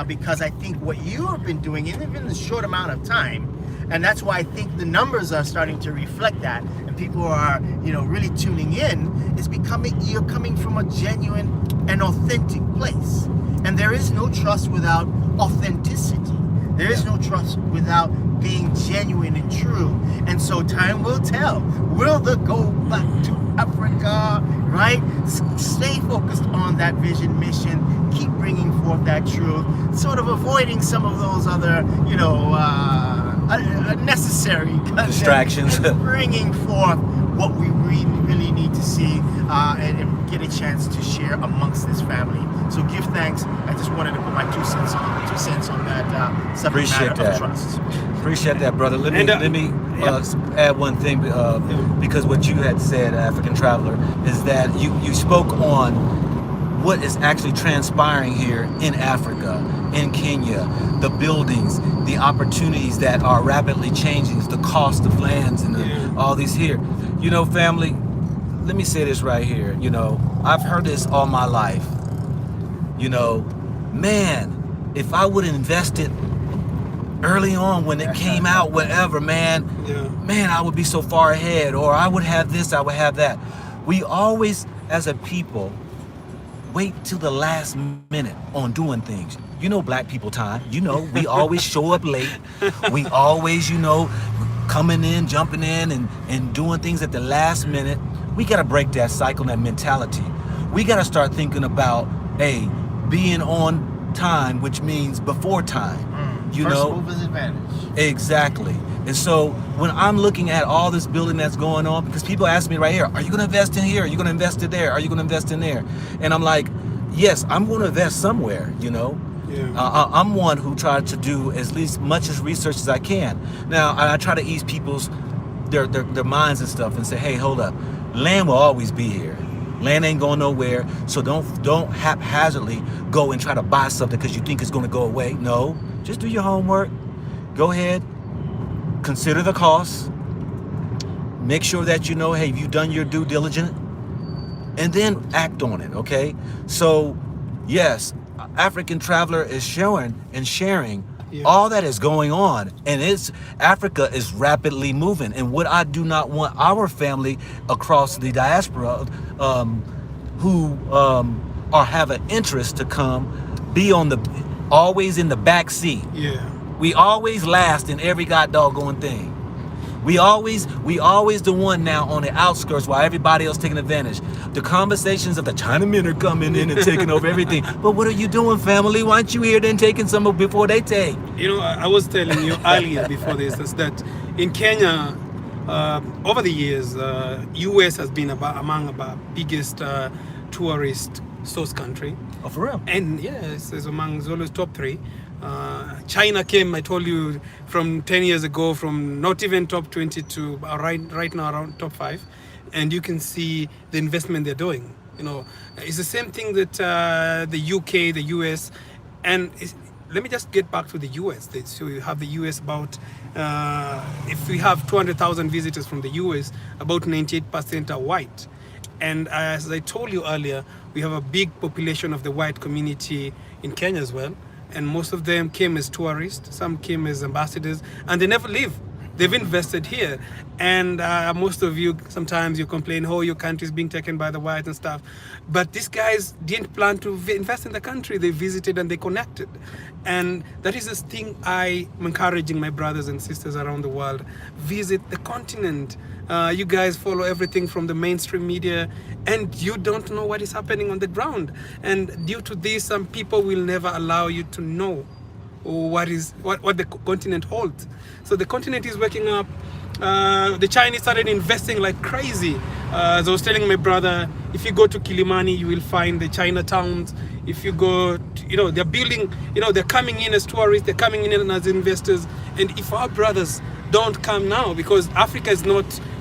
because I think what you have been doing, even in a short amount of time, and that's why I think the numbers are starting to reflect that, and people are, really tuning in, is you're coming from a genuine and authentic place. And there is no trust without authenticity. There is no trust without being genuine and true. And so time will tell. Will the Go Back to Africa, right? Stay focused on that vision, mission. Keep bringing forth that truth. Sort of avoiding some of those other, unnecessary distractions. Bringing forth what we really need to see and get a chance to share amongst this family. So give thanks. I just wanted to put my 2 cents on that subject matter of trust. Appreciate that, brother. Let me add one thing, because what you had said, African Traveler, is that you spoke on what is actually transpiring here in Africa, in Kenya, the buildings, the opportunities that are rapidly changing, the cost of lands and all these here. Family, let me say this right here. I've heard this all my life. Man, if I would have invested early on when it came out, whatever, man, I would be so far ahead, or I would have this, I would have that. We always, as a people, wait till the last minute on doing things. You know, black people time. You know, we always show up late. We always, you know, coming in, jumping in, and doing things at the last minute. We got to break that cycle, that mentality. We got to start thinking about, hey, being on time, which means before time. You First know, mover's advantage. Exactly. And so when I'm looking at all this building that's going on, because people ask me right here, are you going to invest in here? Are you going to invest in there? Are you going to invest in there? And I'm like, yes, I'm going to invest somewhere, you know. I'm one who tries to do as least much as research as I can. Now, I try to ease people's their minds and stuff and say, hey, hold up. Land will always be here. Land ain't going nowhere. So don't haphazardly go and try to buy something because you think it's going to go away. No, just do your homework. Go ahead. Consider the costs. Make sure that you know, hey, you've done your due diligence, and then act on it, okay? So, yes, African Traveler is showing and sharing all that is going on, and Africa is rapidly moving. And what I do not want our family across the diaspora who have an interest to come be always in the back seat. We always last in every doggone thing. We always the one now on the outskirts while everybody else taking advantage. The conversations of the Chinamen are coming in and taking over everything. But what are you doing, family? Why aren't you here then taking some before they take? You know, I was telling you earlier before this is that in Kenya, over the years, US has been among our biggest tourist source country. Oh, for real? And yes, it's among Zulu's top 3. China came, I told you, from 10 years ago, from not even top 20 to right now around top 5. And you can see the investment they're doing. You know, it's the same thing that the UK, the US, and let me just get back to the US. So you have the US about, if we have 200,000 visitors from the US, about 98% are white. And as I told you earlier, we have a big population of the white community in Kenya as well. And most of them came as tourists, some came as ambassadors, and they never leave. They've invested here. And most of you, sometimes you complain, oh, your country is being taken by the whites and stuff. But these guys didn't plan to invest in the country. They visited and they connected. And that is the thing I'm encouraging my brothers and sisters around the world. Visit the continent. You guys follow everything from the mainstream media, and you don't know what is happening on the ground. And due to this, some people will never allow you to know what the continent holds. So the continent is waking up. The Chinese started investing like crazy. As I was telling my brother, if you go to Kilimani, you will find the Chinatowns. If you go, they're building, they're coming in as tourists, they're coming in as investors. And if our brothers don't come now, because Africa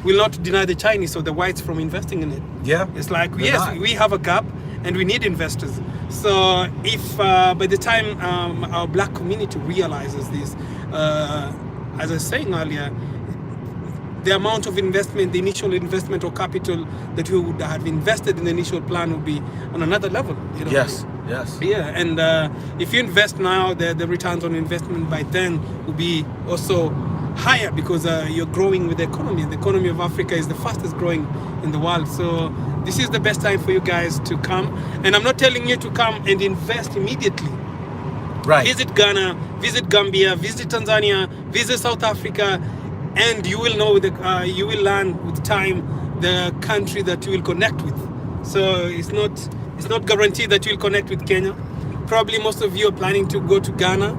will not deny the Chinese or the whites from investing in it. Yeah. It's like, we have a gap and we need investors. So if by the time our black community realizes this, as I was saying earlier, the amount of investment, the initial investment or capital that we would have invested in the initial plan would be on another level. Yes. Yeah, and if you invest now, the returns on investment by then will be also higher because you're growing with the economy. The economy of Africa is the fastest growing in the world. So this is the best time for you guys to come. And I'm not telling you to come and invest immediately. Right. Visit Ghana, visit Gambia, visit Tanzania, visit South Africa, and you will know you will learn with time the country that you will connect with. So it's not guaranteed that you will connect with Kenya. Probably most of you are planning to go to Ghana,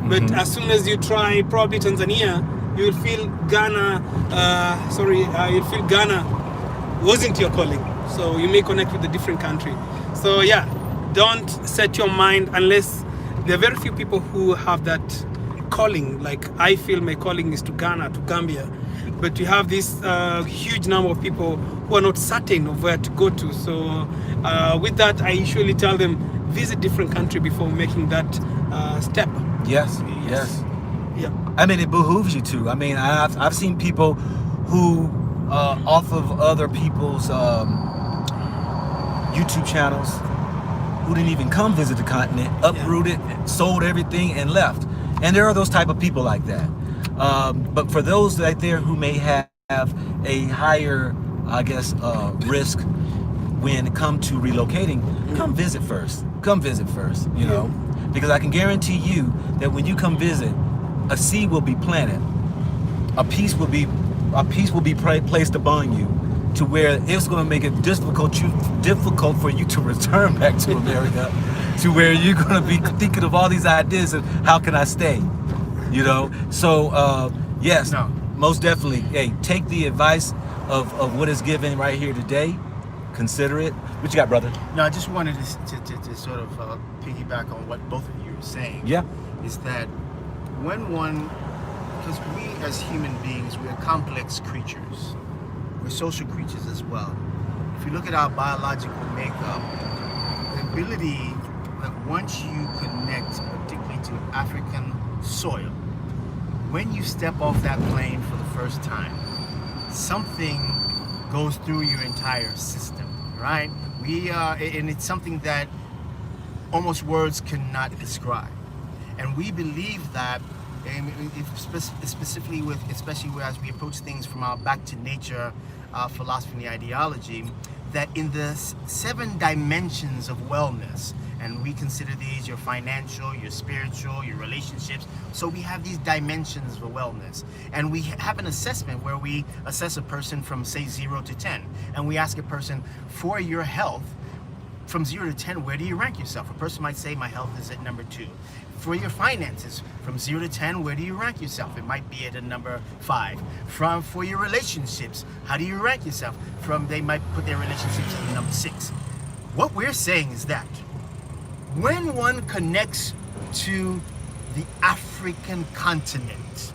but as soon as you try probably Tanzania, you will feel Ghana wasn't your calling. So you may connect with a different country. So yeah, don't set your mind unless there are very few people who have that calling. Like I feel my calling is to Ghana, to Gambia. But you have this huge number of people who are not certain of where to go to. So with that, I usually tell them, visit different country before making that step. Yes. Yeah. I mean, it behooves you to. I mean, I've seen people who, off of other people's YouTube channels, who didn't even come visit the continent, uprooted, sold everything, and left. And there are those type of people like that. But for those right there who may have a higher, I guess, risk when it comes to relocating, come visit first. Come visit first, you know, because I can guarantee you that when you come visit, a seed will be planted, a piece will be placed upon you, to where it's going to make it difficult for you to return back to America, to where you're going to be thinking of all these ideas of how can I stay, you know. So yes, most definitely. Hey, take the advice of what is given right here today. Consider it. What you got, brother? No, I just wanted to sort of piggyback on what both of you are saying. Yeah. Is that when one, because we as human beings, we are complex creatures. We're social creatures as well. If you look at our biological makeup, the ability that once you connect, particularly to African soil, when you step off that plane for the first time, something goes through your entire system, right? And it's something that almost words cannot describe. And we believe that, especially as we approach things from our back to nature philosophy and ideology, that in the 7 dimensions of wellness, and we consider these your financial, your spiritual, your relationships. So we have these dimensions for wellness. And we have an assessment where we assess a person from, say, 0 to 10. And we ask a person, for your health, from 0 to 10, where do you rank yourself? A person might say, my health is at number 2. For your finances, from 0 to 10, where do you rank yourself? It might be at a number 5. For your relationships, how do you rank yourself? They might put their relationships at number 6. What we're saying is that when one connects to the African continent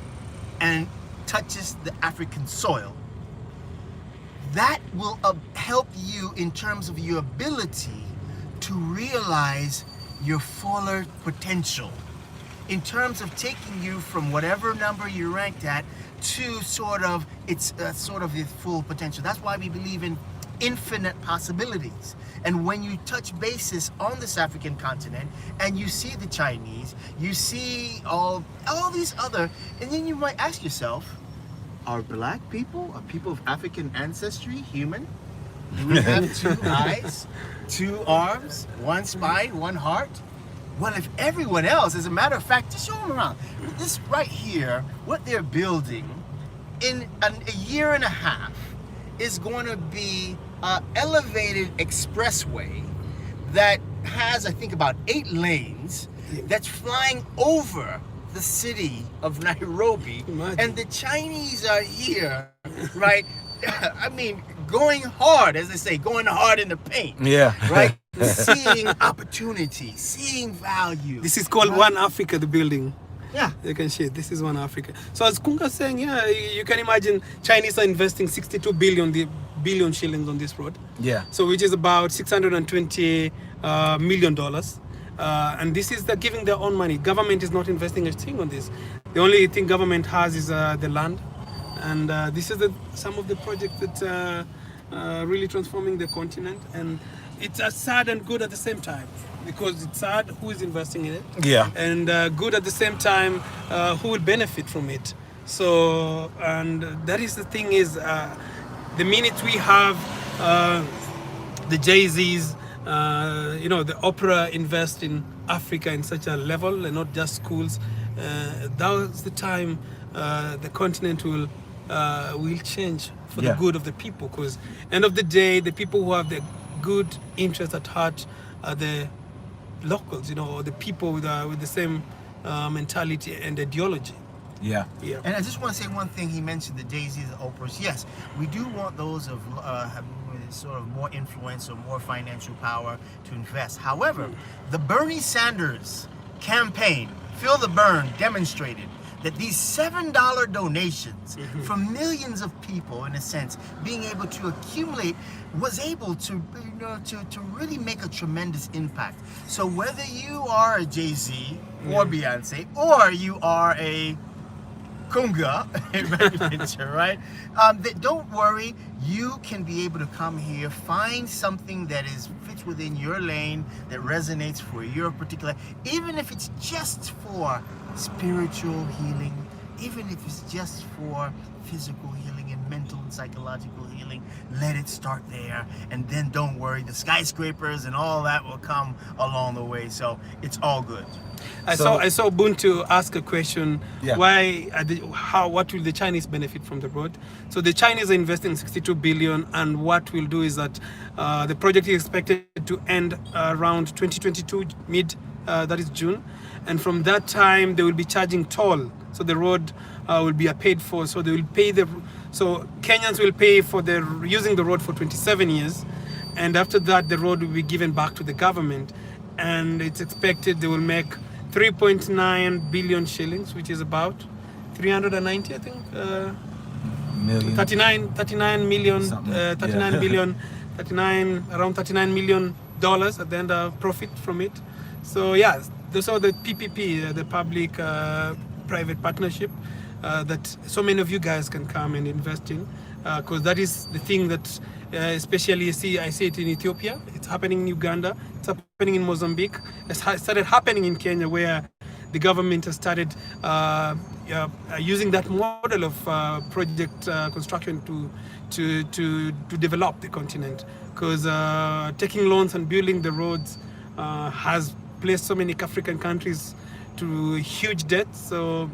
and touches the African soil, that will help you in terms of your ability to realize your fuller potential, in terms of taking you from whatever number you're ranked at to sort of its full potential. That's why we believe in infinite possibilities. And when you touch bases on this African continent and you see the Chinese, you see all these other, and then you might ask yourself, are black people, are people of African ancestry, human? Do we have 2 eyes, 2 arms, 1 spine, 1 heart? Well, if everyone else, as a matter of fact, just show them around. This right here, what they're building in a year and a half is going to be an elevated expressway that has, I think, about 8 lanes that's flying over the city of Nairobi. Imagine. And the Chinese are here, right? I mean, going hard, as they say, going hard in the paint. Yeah. Right? Seeing opportunity, seeing value. This is called One Africa, the building. Yeah. You can share. This is One Africa. So as Kunga saying, yeah, you can imagine Chinese are investing 62 billion shillings on this road. Yeah. So which is about $620 million. And this is giving their own money. Government is not investing a thing on this. The only thing government has is the land. And this is some of the projects that really transforming the continent. And it's sad and good at the same time, because it's sad who is investing in it. Yeah. And good at the same time, who will benefit from it. So, and that is the thing is, the minute we have the Jay-Z's, the opera invest in Africa in such a level and not just schools, that's the time the continent will change for the good of the people. Because end of the day, the people who have the good interest at heart are the locals, or the people with the same mentality and ideology. Yeah. Yeah. And I just want to say one thing. He mentioned the Jay-Z's and Oprahs. Yes, we do want those of sort of more influence or more financial power to invest. However, the Bernie Sanders campaign, Feel the Burn, demonstrated that these $7 donations from millions of people, in a sense, being able to accumulate, was able to, to really make a tremendous impact. So whether you are a Jay-Z or Beyonce, or you are a Kunga, right picture, right? Don't worry, you can be able to come here, find something that fits within your lane, that resonates for your particular, even if it's just for spiritual healing, even if it's just for physical healing and mental and psychological healing, let it start there. And then don't worry, the skyscrapers and all that will come along the way. So it's all good. I saw Ubuntu ask a question. Yeah. What will the Chinese benefit from the road? So the Chinese are investing 62 billion, and what we'll do is that the project is expected to end around 2022 mid, that is June, and from that time they will be charging toll. So the road will be paid for. So they will pay so Kenyans will pay for using the road for 27 years, and after that the road will be given back to the government, and it's expected they will make 3.9 billion shillings, which is about 390, I think, Million. 39 million, Something. 39 Yeah. billion, around 39 million dollars at the end of profit from it. So yeah, so the PPP, the public private partnership, that so many of you guys can come and invest in, because that is the thing that especially I see it in Ethiopia, it's happening in Uganda, it's happening in Mozambique, it's started happening in Kenya, where the government has started using that model of project construction to develop the continent, because taking loans and building the roads has placed so many African countries to huge debt. So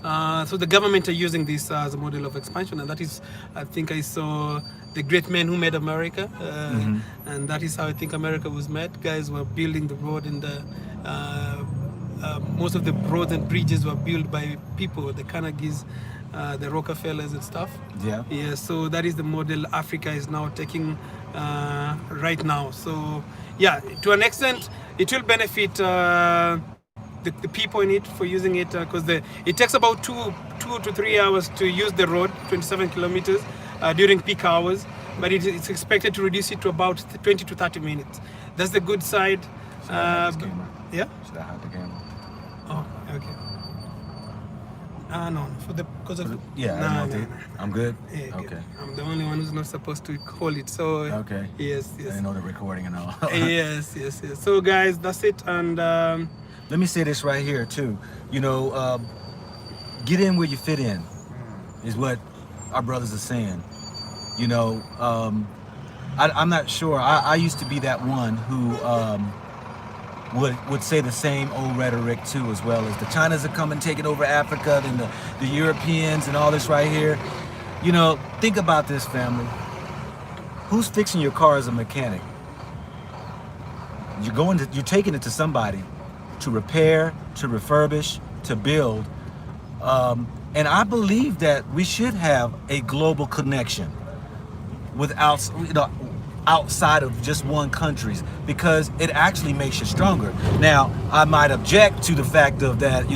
the government are using this as a model of expansion, and that is, I think I saw the great men who made America, and that is how I think America was made. Guys were building the road, and most of the roads and bridges were built by people, the Carnegies, the Rockefellers and stuff. Yeah. Yeah, so that is the model Africa is now taking right now. So yeah, to an extent, it will benefit the people in it for using it, because it takes about 2 to 3 hours to use the road, 27 kilometers during peak hours, but it's expected to reduce it to about 20 to 30 minutes. That's the good side. Should I hide this camera? Yeah? Should I hide the camera? Oh, okay. No, because of Yeah, I'm good? Yeah, Okay. good. I'm the only one who's not supposed to hold it, so Okay. yes. I didn't know the recording and all. yes. So guys, that's it, and Let me say this right here too. You know, get in where you fit in is what our brothers are saying. You know, I'm not sure. I used to be that one who would say the same old rhetoric too, as well as the Chinas are coming, taking over Africa, then the Europeans and all this right here. You know, think about this, family. Who's fixing your car as a mechanic? You're taking it to somebody to repair, to refurbish, to build. And I believe that we should have a global connection without, outside of just one country's, because it actually makes you stronger. Now, I might object to the fact of that,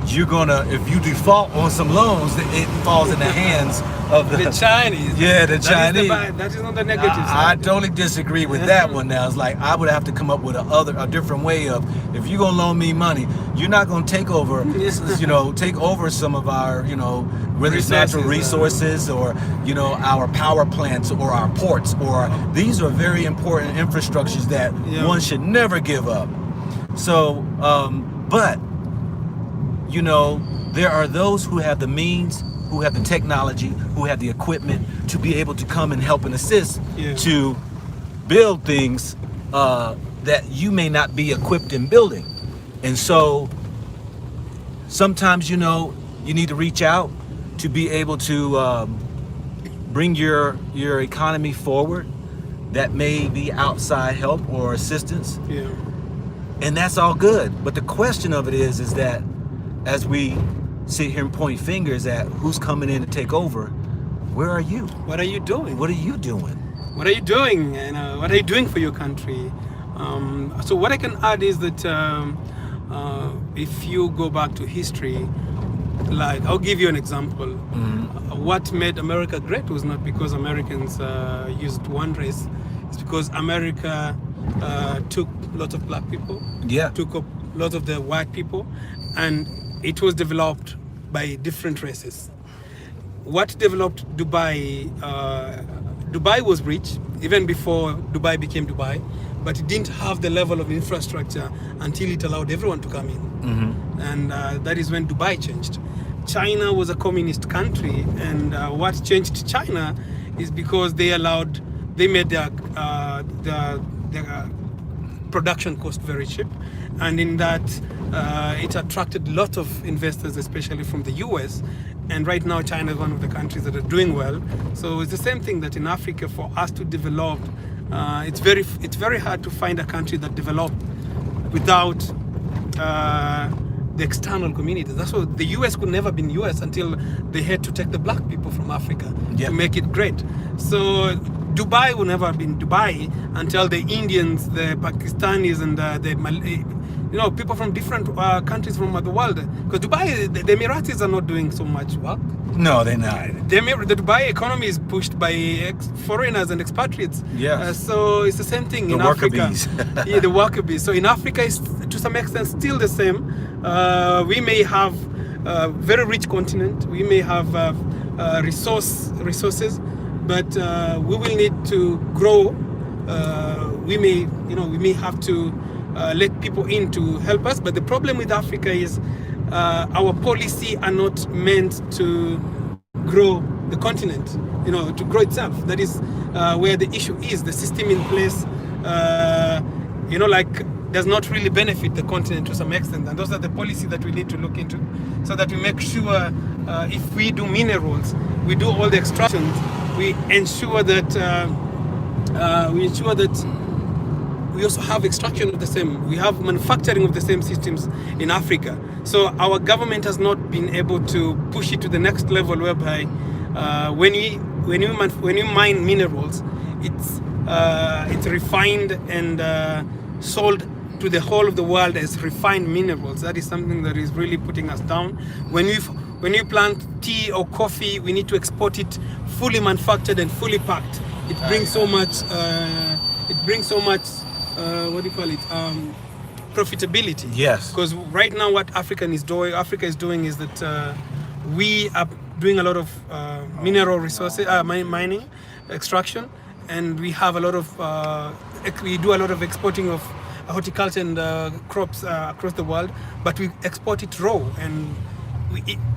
you're gonna, if you default on some loans, it falls in the hands of the Chinese. Yeah, the Chinese. That is not the negative I side. totally disagree with that one. Now it's like I would have to come up with a different way of, if you're gonna loan me money, you're not gonna take over, take over some of our, whether it's natural resources or our power plants or our ports, or these are very important infrastructures that one should never give up. So, but there are those who have the means, who have the technology, who have the equipment to be able to come and help and assist to build things that you may not be equipped in building. And so sometimes, you need to reach out to be able to bring your economy forward. That may be outside help or assistance. Yeah. And that's all good. But the question of it is that as we sit here and point fingers at who's coming in to take over, where are you? What are you doing? What are you doing? What are you doing? And what are you doing for your country? So what I can add is that if you go back to history, like I'll give you an example. What made America great was not because Americans used one race. It's because America took lots of black people, took up lots of the white people, and it was developed by different races. What developed Dubai? Dubai was rich even before Dubai became Dubai, but it didn't have the level of infrastructure until it allowed everyone to come in. And that is when Dubai changed. China was a communist country, and what changed China is because they made their production cost very cheap, and in that it attracted a lot of investors, especially from the US. And right now China is one of the countries that are doing well. So it's the same thing that in Africa, for us to develop, it's very hard to find a country that developed without the external communities. That's why the US could never be US until they had to take the black people from Africa to make it great. So Dubai will never have been Dubai until the Indians, the Pakistanis, and people from different countries from the world. Because Dubai, the Emiratis are not doing so much work. No, they're not. The Dubai economy is pushed by foreigners and expatriates. So it's the same thing in Africa. Yeah, the worker bees. So in Africa, it's to some extent still the same. We may have a very rich continent. We may have resources, but we will need to grow. We may have to let people in to help us. But the problem with Africa is our policy are not meant to grow the continent, to grow itself. That is where the issue is. The system in place, does not really benefit the continent to some extent. And those are the policy that we need to look into, so that we make sure if we do minerals, we do all the extractions, we ensure that we also have extraction of the same, we have manufacturing of the same systems in Africa. So our government has not been able to push it to the next level, whereby when you mine minerals, it's refined and sold to the whole of the world as refined minerals. That is something that is really putting us down. When you plant tea or coffee, we need to export it fully manufactured and fully packed. It brings so much. Profitability. Yes. Because right now, what Africa is doing is that we are doing a lot of mineral resources, mining, extraction, and we have a lot of we do a lot of exporting of horticulture and crops across the world, but we export it raw, and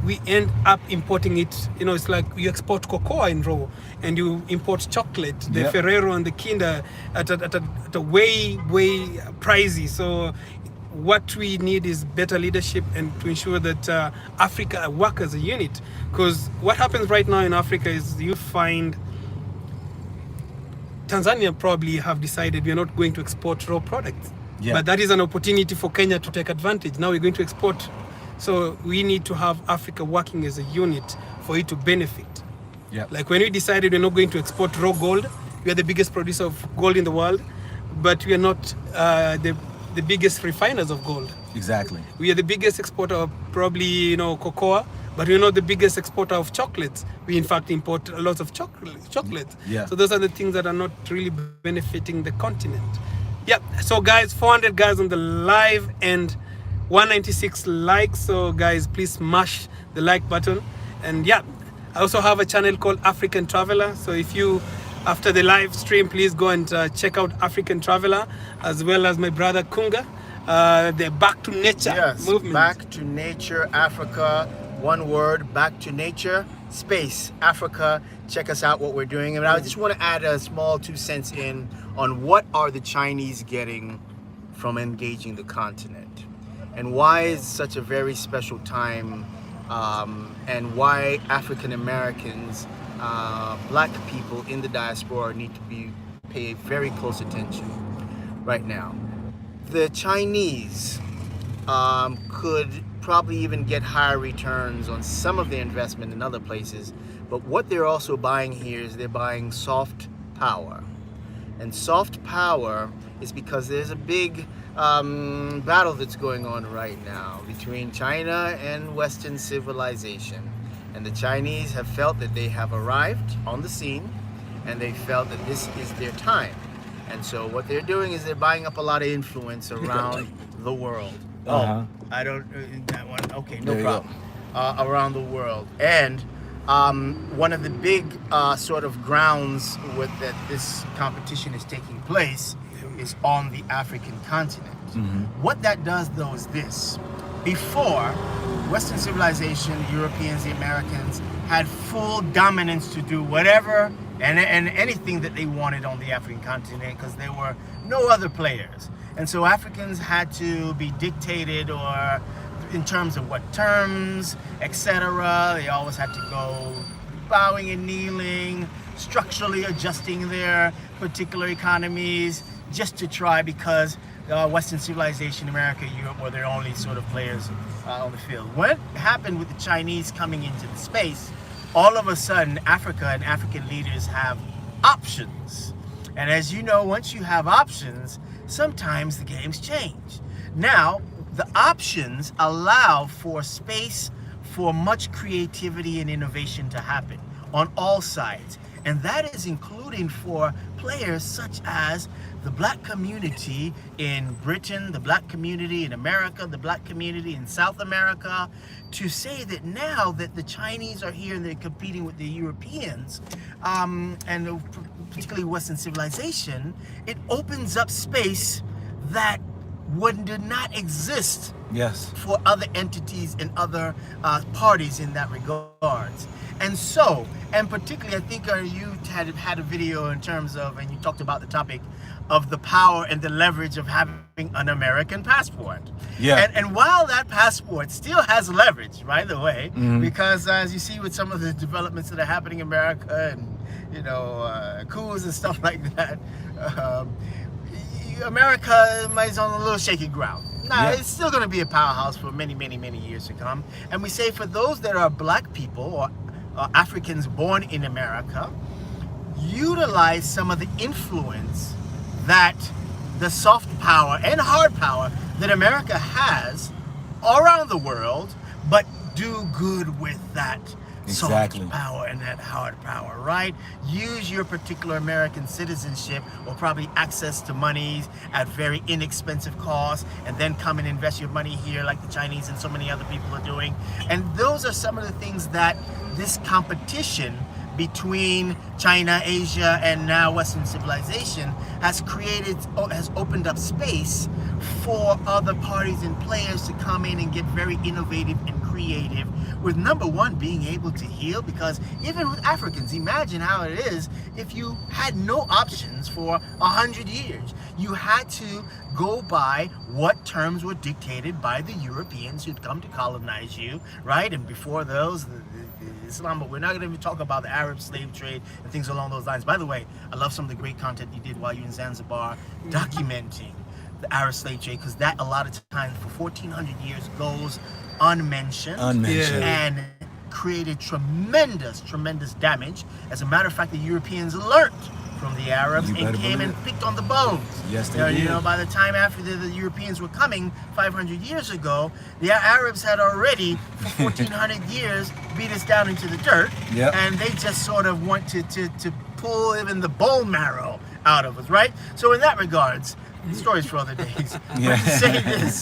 we end up importing it. It's like you export cocoa in raw, and you import chocolate, the Ferrero and the Kinder at a way pricey. So what we need is better leadership, and to ensure that Africa work as a unit. Because what happens right now in Africa is you find Tanzania probably have decided we are not going to export raw products. But that is an opportunity for Kenya to take advantage. Now we're going to export. So we need to have Africa working as a unit for it to benefit. Like when we decided we're not going to export raw gold, we are the biggest producer of gold in the world, but we are not the biggest refiners of gold. Exactly. We are the biggest exporter of probably cocoa, but we're not the biggest exporter of chocolates. We in fact import a lot of chocolate. So those are the things that are not really benefiting the continent. So guys, 400 guys on the live and 196 likes. So guys, please smash the like button. And I also have a channel called African Traveler. So if you, after the live stream, please go and check out African Traveler, as well as my brother Kunga, the Back to Nature movement. Back to Nature Africa, one word, Back to Nature, space, Africa. Check us out, what we're doing. And I just want to add a small 2 cents in on what are the Chinese getting from engaging the continent, and why is such a very special time, and why African Americans, black people in the diaspora need to pay very close attention right now. The Chinese could probably even get higher returns on some of their investment in other places, but what they're also buying here is they're buying soft power. And soft power is because there's a big battle that's going on right now between China and Western civilization. And the Chinese have felt that they have arrived on the scene, and they felt that this is their time. And so what they're doing is they're buying up a lot of influence around the world. I don't, that one, okay, no problem. around the world. And one of the big sort of grounds with that this competition is taking place is on the African continent. What that does though is this. Before, Western civilization, the Europeans, the Americans, had full dominance to do whatever and anything that they wanted on the African continent because there were no other players. And so Africans had to be dictated or in terms of what terms, etc. They always had to go bowing and kneeling, structurally adjusting their particular economies just to try because Western civilization, America, Europe were their only sort of players on the field. What happened with the Chinese coming into the space, all of a sudden Africa and African leaders have options. And as you know, once you have options, sometimes the games change. Now, the options allow for space for much creativity and innovation to happen on all sides. And that is including for players such as the Black community in Britain, the Black community in America, the Black community in South America, to say that now that the Chinese are here and they're competing with the Europeans, and particularly Western civilization, it opens up space that did not exist for other entities and other parties in that regards. And so, and particularly I think you had a video in terms of, and you talked about the topic of the power and the leverage of having an American passport. And while that passport still has leverage, by the way, because as you see with some of the developments that are happening in America and, you know, coups and stuff like that, America is on a little shaky ground. Now, it's still going to be a powerhouse for many, many, many years to come. And we say for those that are Black people or Africans born in America, utilize some of the influence that the soft power and hard power that America has around the world, but do good with that soft power and that hard power, right? Use your particular American citizenship or probably access to monies at very inexpensive cost and then come and invest your money here like the Chinese and so many other people are doing. And those are some of the things that this competition between China, Asia, and now Western civilization has opened up space for other parties and players to come in and get very innovative and creative, with number one being able to heal, because even with Africans, imagine how it is if you had no options for 100 years. You had to go by what terms were dictated by the Europeans who'd come to colonize you, right? And before those, Islam, but we're not going to even talk about the Arab slave trade and things along those lines. By the way, I love some of the great content you did while you were in Zanzibar, documenting the Arab slave trade, because that a lot of times for 1400 years goes unmentioned. And created tremendous damage. As a matter of fact, the Europeans learned from the Arabs and came and picked on the bones. Yes, they did. You know, by the time after the Europeans were coming 500 years ago, the Arabs had already, for 1400 years, beat us down into the dirt. And they just sort of want to pull even the bone marrow out of us, right? So in that regards, stories for other days. But to say this,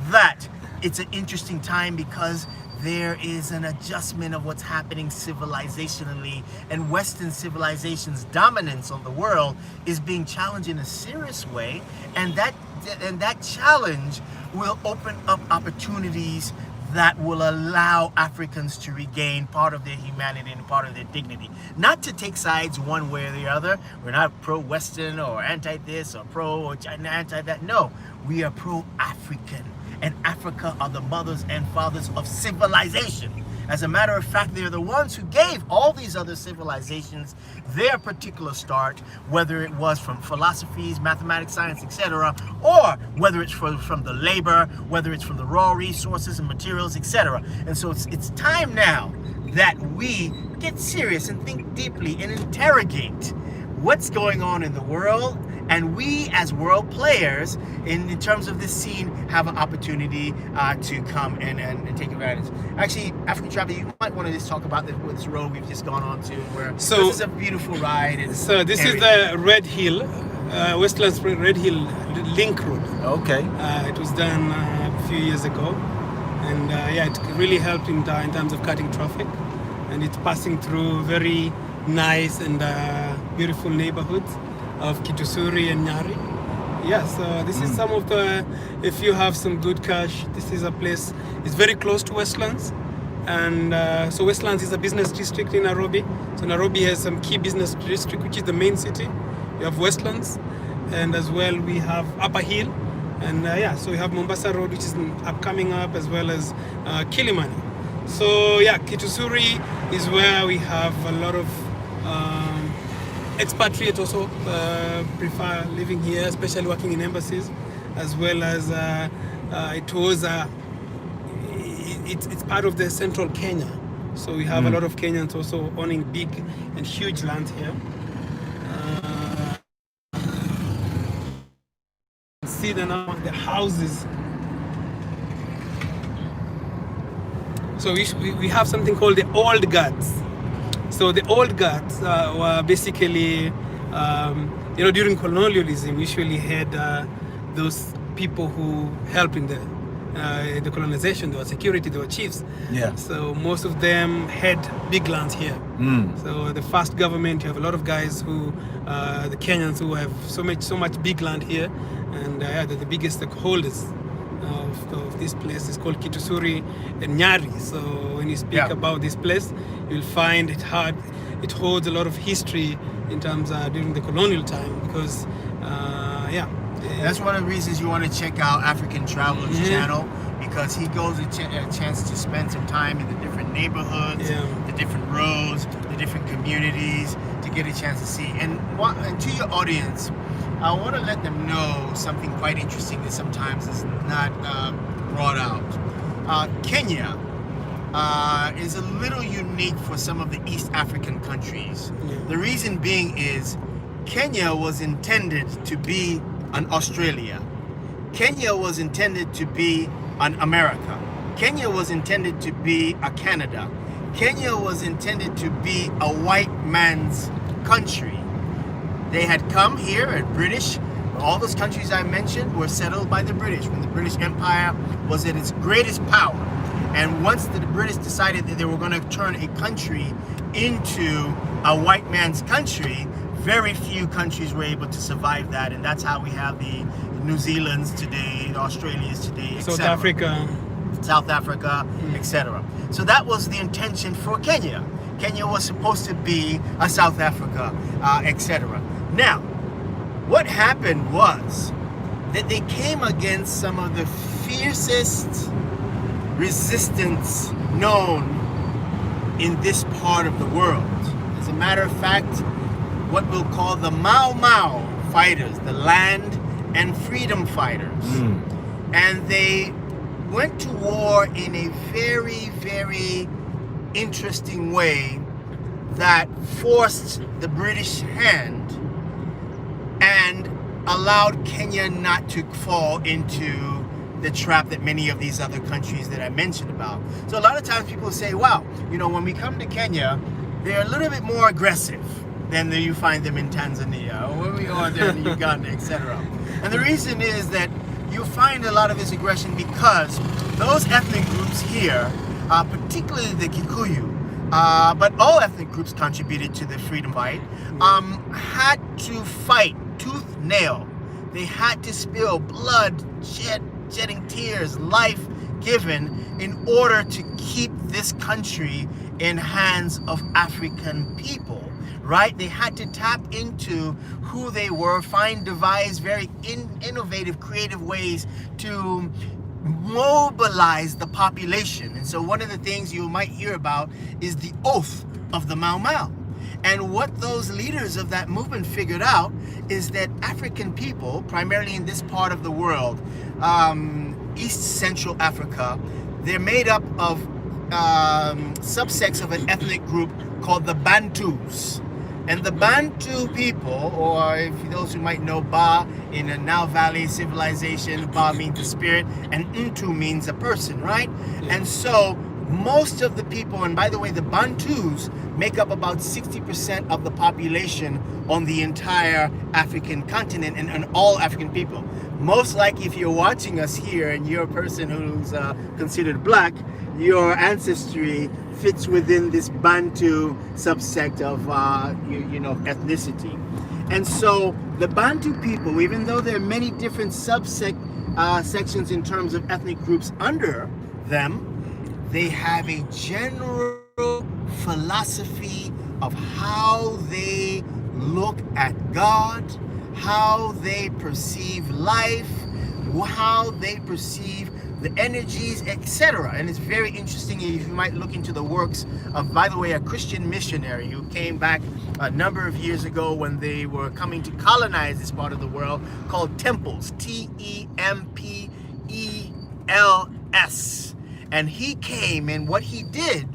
that it's an interesting time because there is an adjustment of what's happening civilizationally, and Western civilization's dominance on the world is being challenged in a serious way, and that challenge will open up opportunities that will allow Africans to regain part of their humanity and part of their dignity. Not to take sides one way or the other. We're not pro-Western or anti-this or pro or anti-that. No, we are pro-African. And Africa are the mothers and fathers of civilization. As a matter of fact, they're the ones who gave all these other civilizations their particular start, whether it was from philosophies, mathematics, science, etc., or whether it's from the labor, whether it's from the raw resources and materials, etc. And so it's time now that we get serious and think deeply and interrogate what's going on in the world. And we, as world players, in terms of this scene, have an opportunity to come and take advantage. Actually, African Traveler, you might want to just talk about this road we've just gone on to, where this is a beautiful ride. So this is the Red Hill, Westlands Red Hill Link Road. Okay. It was done a few years ago. And yeah, it really helped in terms of cutting traffic. And it's passing through very nice and beautiful neighborhoods of Kitusuri and Nyari. Yeah, so this is some of the, if you have some good cash, this is a place, it's very close to Westlands. And so Westlands is a business district in Nairobi. So Nairobi has some key business district, which is the main city. We have Westlands, and as well we have Upper Hill. And yeah, so we have Mombasa Road, which is coming up, as well as Kilimani. So yeah, Kitusuri is where we have a lot of expatriates also prefer living here, especially working in embassies, as well as it's part of the central Kenya. So we have a lot of Kenyans also owning big and huge land here. See the houses. So we have something called the old guards. So the old guards were basically, during colonialism, we usually had those people who helped in the colonization. They were security, they were chiefs. Yeah. So most of them had big lands here. So the first government, you have a lot of guys who, the Kenyans who have so much big land here, and they're the biggest holders of this place. Is called Kitusuri and Nyari. So when you speak about this place, you'll find it holds a lot of history in terms during the colonial time, because that's one of the reasons you want to check out African Traveler's channel, because he goes a chance to spend some time in the different neighborhoods, the different roads, the different communities, to get a chance to see. And to your audience, I want to let them know something quite interesting that sometimes is not brought out. Kenya is a little unique for some of the East African countries. The reason being is Kenya was intended to be an Australia. Kenya was intended to be an America. Kenya was intended to be a Canada. Kenya was intended to be a white man's country. They had come here at British. All those countries I mentioned were settled by the British when the British Empire was at its greatest power. And once the British decided that they were going to turn a country into a white man's country, very few countries were able to survive that. And that's how we have the New Zealands today, the Australias today, South Africa, etc. So that was the intention for Kenya. Kenya was supposed to be a South Africa, etc. Now, what happened was that they came against some of the fiercest resistance known in this part of the world. As a matter of fact, what we'll call the Mau Mau fighters, the land and freedom fighters. And they went to war in a very, very interesting way that forced the British hand and allowed Kenya not to fall into the trap that many of these other countries that I mentioned about. So a lot of times people say, wow, when we come to Kenya, they're a little bit more aggressive than you find them in Tanzania or they're in Uganda, etc. And the reason is that you find a lot of this aggression because those ethnic groups here, particularly the Kikuyu, but all ethnic groups contributed to the freedom fight, had to fight tooth nail. They had to spill blood, shedding tears, life given in order to keep this country in hands of African people, right? They had to tap into who they were, devise very innovative, creative ways to mobilize the population. And so one of the things you might hear about is the oath of the Mau Mau. And what those leaders of that movement figured out is that African people, primarily in this part of the world, East Central Africa, they're made up of subsects of an ethnic group called the Bantus. And the Bantu people, or if those who might know Ba in the Nile Valley civilization, Ba means the spirit, and Untu means a person, right? And so most of the people, and by the way, the Bantus make up about 60% of the population on the entire African continent and all African people. Most likely, if you're watching us here and you're a person who's considered black, your ancestry fits within this Bantu subsect of ethnicity. And so the Bantu people, even though there are many different sections in terms of ethnic groups under them, they have a general philosophy of how they look at God, how they perceive life, how they perceive the energies, etc. And it's very interesting. If you might look into the works of, by the way, a Christian missionary who came back a number of years ago when they were coming to colonize this part of the world, called Temples, Tempels. And he came, and what he did,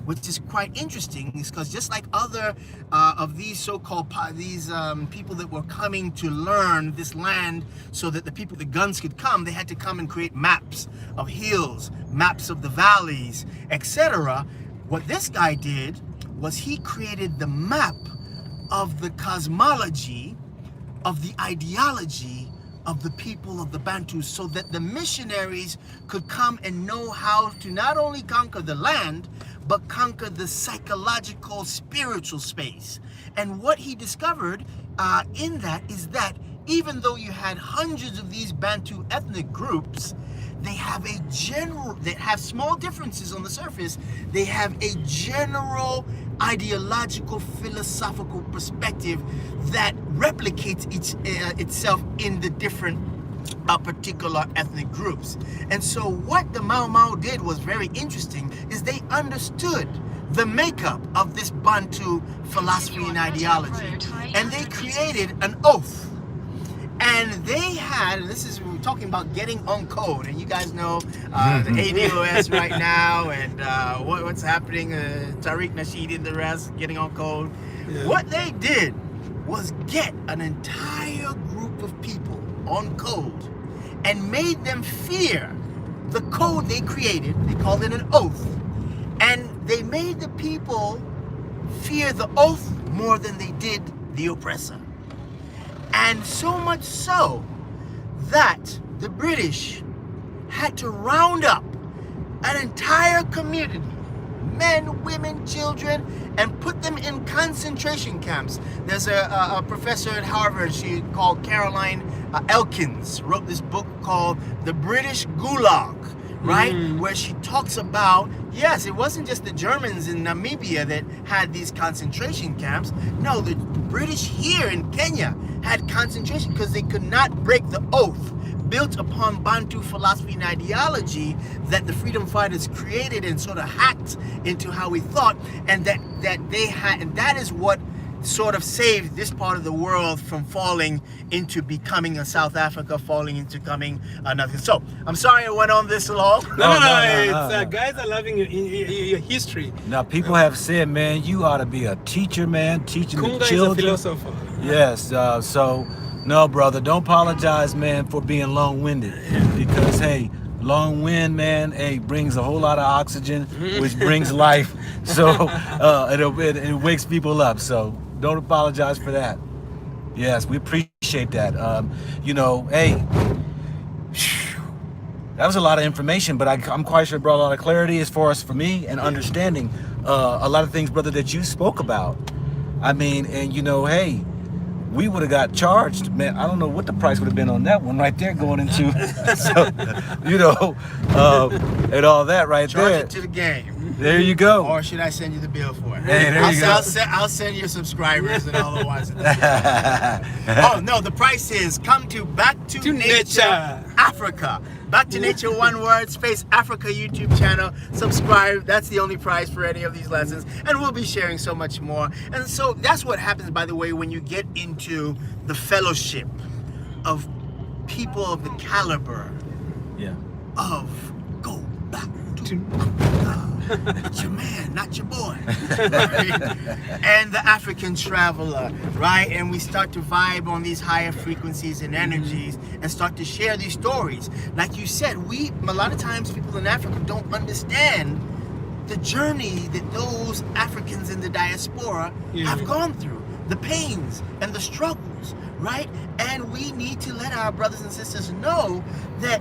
which is quite interesting, is because just like other of these so-called people that were coming to learn this land so that the people with the guns could come, they had to come and create maps of hills, maps of the valleys, etc. What this guy did was he created the map of the cosmology, of the ideology of the people of the Bantus, so that the missionaries could come and know how to not only conquer the land, but conquer the psychological, spiritual space. And what he discovered in that is that even though you had hundreds of these Bantu ethnic groups, they have small differences on the surface. They have a general ideological, philosophical perspective that replicates itself in the different particular ethnic groups. And so what the Mau Mau did was very interesting, is they understood the makeup of this Bantu philosophy and ideology, and they created an oath. And they had, and this is, we're talking about getting on code, and you guys know the ADOS right now, and what's happening, Tariq Nasheed and the rest, getting on code. Yeah. What they did was get an entire group of people on code and made them fear the code they created. They called it an oath. And they made the people fear the oath more than they did the oppressor. And so much so that the British had to round up an entire community, men, women, children, and put them in concentration camps. There's a professor at Harvard, she called Caroline Elkins, wrote this book called The British Gulag, right? Where she talks about, yes, it wasn't just the Germans in Namibia that had these concentration camps. No, the British here in Kenya had concentration because they could not break the oath built upon Bantu philosophy and ideology that the freedom fighters created and sort of hacked into how we thought, and that they had, and that is what sort of saved this part of the world from falling into becoming a South Africa, falling into becoming another. So I'm sorry I went on this long. No. Guys are loving your history. Now people have said, man, you ought to be a teacher, man, teaching Kunga the children. is a philosopher. Yes, so no, brother, don't apologize, man, for being long-winded, because hey, long wind, man, hey, brings a whole lot of oxygen, which brings life. So it wakes people up. So don't apologize for that. Yes, we appreciate that. Hey, that was a lot of information, but I'm quite sure it brought a lot of clarity as far as for me and understanding a lot of things, brother, that you spoke about. I mean, and hey, we would have got charged, man. I don't know what the price would have been on that one right there going into, and all that right Charge there. it to the game. There you go. Or should I send you the bill for it? Hey, there you go. I'll send you subscribers and all the ones. Oh no, the price is come to Back to Nature Africa. Back to Nature, one word, space Africa YouTube channel. Subscribe. That's the only price for any of these lessons. And we'll be sharing so much more. And so that's what happens, by the way, when you get into the fellowship of people of the caliber of Go Back to It's your man, not your boy. Right? And the African traveler, right? And we start to vibe on these higher frequencies and energies and start to share these stories. Like you said, a lot of times people in Africa don't understand the journey that those Africans in the diaspora have gone through, the pains and the struggles, right? And we need to let our brothers and sisters know that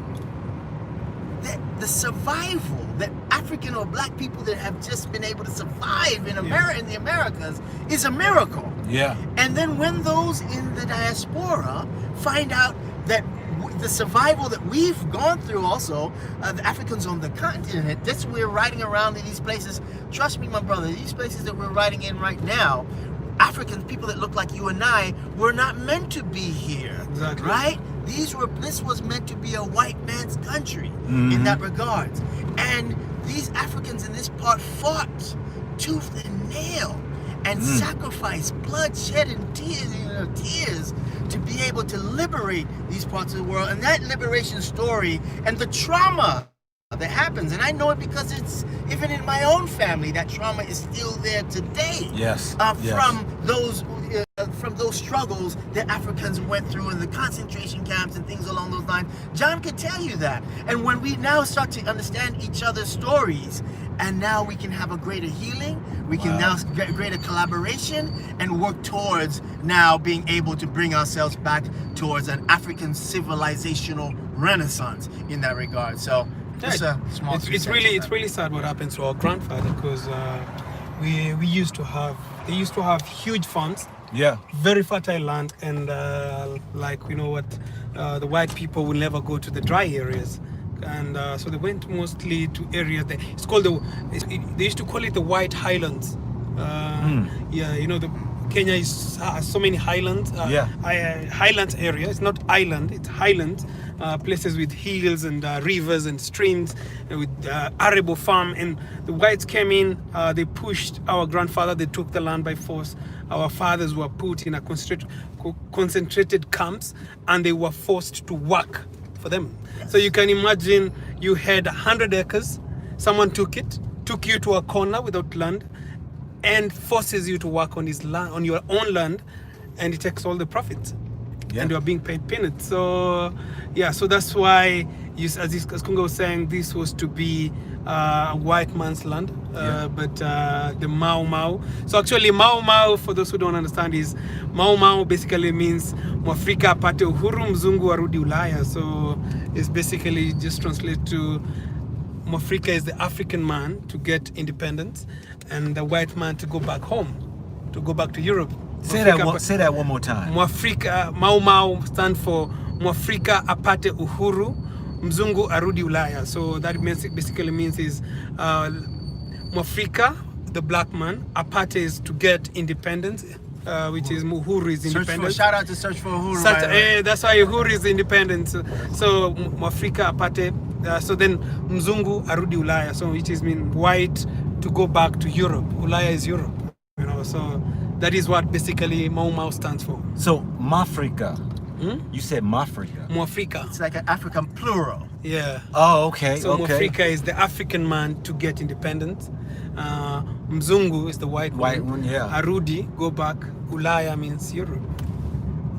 the survival that African or black people that have just been able to survive in America, in the Americas, is a miracle. Yeah. And then when those in the diaspora find out that the survival that we've gone through also, the Africans on the continent, that's we're riding around in these places. Trust me, my brother, these places that we're riding in right now, African people that look like you and I were not meant to be here. Exactly. Right? This was meant to be a white man's country in that regard. And these Africans in this part fought tooth and nail and sacrificed bloodshed and tears to be able to liberate these parts of the world. And that liberation story and the trauma that happens, and I know it because it's even in my own family, that trauma is still there today. Yes. From those struggles that Africans went through in the concentration camps and things along those lines. John could tell you that. And when we now start to understand each other's stories, and now we can have a greater healing, we can now get greater collaboration and work towards now being able to bring ourselves back towards an African civilizational renaissance in that regard. So just a small it's really sad what happened to our grandfather, because they used to have huge farms, very fertile land, and like you know what, the white people will never go to the dry areas, and so they went mostly to areas that it's called they used to call it the White Highlands. Yeah, you know, Kenya has so many highlands. Highlands area. It's not island. It's highlands. Places with hills and rivers and streams, with arable farm. And the whites came in. They pushed our grandfather. They took the land by force. Our fathers were put in a concentrated camps, and they were forced to work for them. So you can imagine, you had 100 acres. Someone took you to a corner without land, and forces you to work on his land, on your own land, and he takes all the profits. And you are being paid peanuts. So yeah, so that's why, as Kunga was saying, this was to be a white man's land, but the Mau Mau. So actually, Mau Mau, for those who don't understand, is Mau Mau basically means Mwafrika apate uhuru, mzungu arudi Ulaya. So it's basically just translated to Mwafrika is the African man to get independence, and the white man to go back home, to go back to Europe. Say that one more time. Mwafrika, Mau Mau stand for Mwafrika apate uhuru, mzungu arudi Ulaya. So that basically means is Mwafrika, the black man, apate is to get independence, which is uhuru is independence. Shout out to Search for Uhuru. That's why uhuru is independence. So Mwafrika apate, so then mzungu arudi Ulaya, so which is mean white to go back to Europe. Ulaya is Europe, you know. So that is what basically Mau Mau stands for. So Mafrika. You said Mafrika. Mwafrika. It's like an African plural. Yeah. Oh, okay. So Mwafrika is the African man to get independence. Mzungu is the white one. Yeah. Arudi, go back. Ulaya means Europe.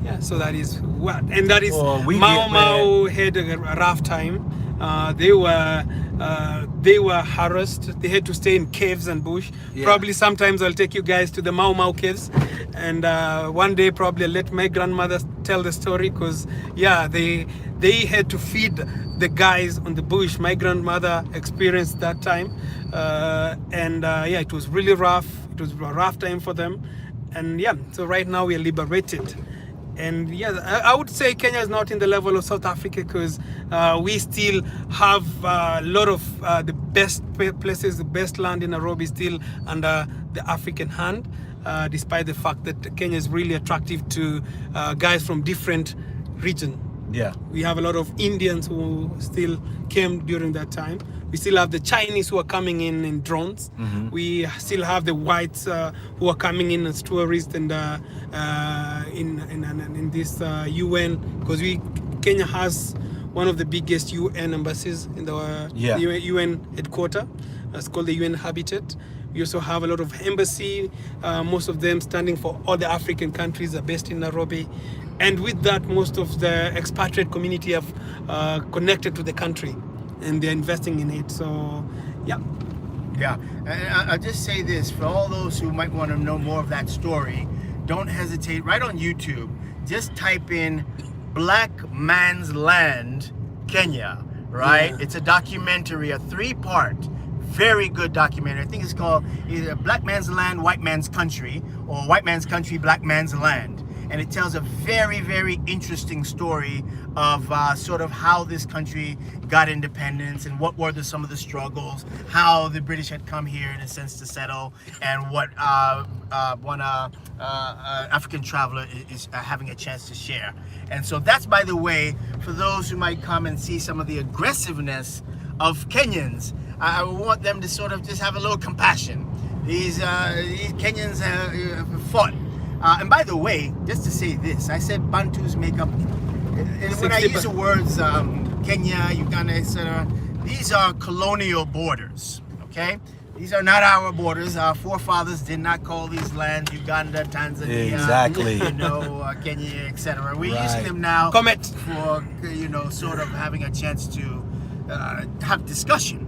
Yeah. So that is what, and that is Mau Mau had a rough time. They were harassed. They had to stay in caves and bush. Probably sometimes I'll take you guys to the Mau Mau caves, and one day probably I'll let my grandmother tell the story, because they had to feed the guys on the bush. My grandmother experienced that time, and it was really rough. It was a rough time for them, and so right now we are liberated. And I would say Kenya is not in the level of South Africa, because we still have a lot of the best places, the best land in Nairobi still under the African hand, despite the fact that Kenya is really attractive to guys from different regions. Yeah. We have a lot of Indians who still came during that time. We still have the Chinese who are coming in drones. We still have the whites who are coming in as tourists, and in this UN, because Kenya has one of the biggest UN embassies in the UN headquarters. It's called the UN Habitat. We also have a lot of embassy, most of them standing for all the African countries are based in Nairobi. And with that, most of the expatriate community have connected to the country, and they're investing in it. So, Yeah, and I'll just say this for all those who might want to know more of that story. Don't hesitate. Right on YouTube, just type in Black Man's Land, Kenya. Right? Yeah. It's a documentary, a 3-part, very good documentary. I think it's called either Black Man's Land, White Man's Country, or White Man's Country, Black Man's Land. And it tells a very, very interesting story of sort of how this country got independence and what were some of the struggles, how the British had come here in a sense to settle, and what one African traveler is having a chance to share. And so that's, by the way, for those who might come and see some of the aggressiveness of Kenyans, I want them to sort of just have a little compassion. These Kenyans have fought. And by the way, just to say this, I said Bantus make up, and when I use the words Kenya, Uganda, etc., these are colonial borders, okay? These are not our borders. Our forefathers did not call these lands Uganda, Tanzania, Exactly. Kenya, etc. We're Right. using them now Comment. for, sort of having a chance to have discussion.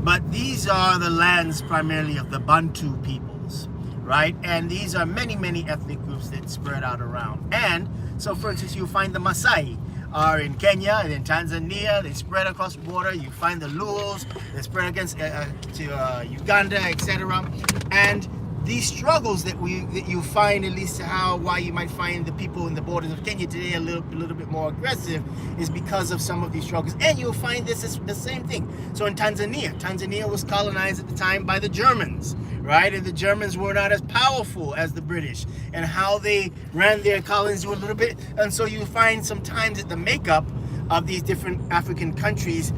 But these are the lands primarily of the Bantu peoples, right? And these are many, many ethnic groups that spread out around. And so, for instance, you find the Maasai are in Kenya and in Tanzania. They spread across the border. You find the Luos. They spread against to Uganda, etc. And these struggles that you find, at least why you might find the people in the borders of Kenya today a little bit more aggressive, is because of some of these struggles. And you'll find this is the same thing. So in Tanzania was colonized at the time by the Germans, right? And the Germans were not as powerful as the British, and how they ran their colonies were a little bit. And so you find sometimes that the makeup of these different African countries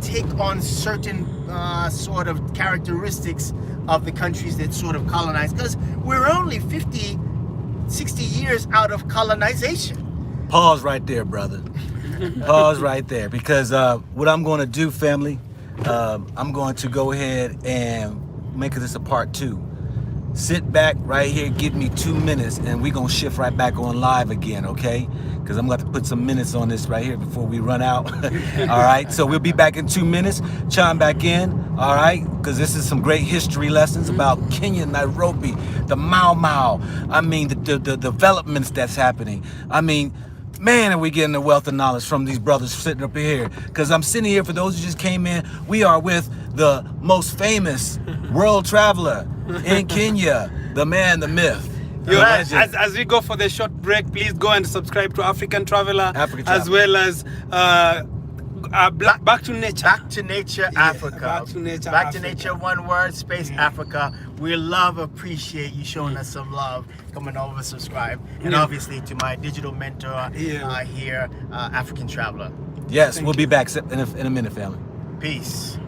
take on certain sort of characteristics of the countries that sort of colonized, because we're only 50, 60 years out of colonization. Pause right there, brother. Pause right there, because what I'm going to do, family, I'm going to go ahead and make this a part 2. Sit back right here, give me 2 minutes, and we're going to shift right back on live again, okay? Because I'm going to put some minutes on this right here before we run out. All right, so we'll be back in 2 minutes. Chime back in, all right? Because this is some great history lessons about Kenya, Nairobi, the Mau Mau. I mean, the developments that's happening. I mean, man, are we getting a wealth of knowledge from these brothers sitting up here. Because I'm sitting here, for those who just came in, we are with the most famous world traveler in Kenya, the man, the myth. As we go for the short break, please go and subscribe to African Traveler, as well as Back to Nature. Back to Nature, Africa. Back to Nature, Back Africa. to Nature, one word, space, Africa. We appreciate you showing us some love, coming over, subscribe. And obviously to my digital mentor here, African Traveler. Yes, we'll be back in a minute, family. Peace.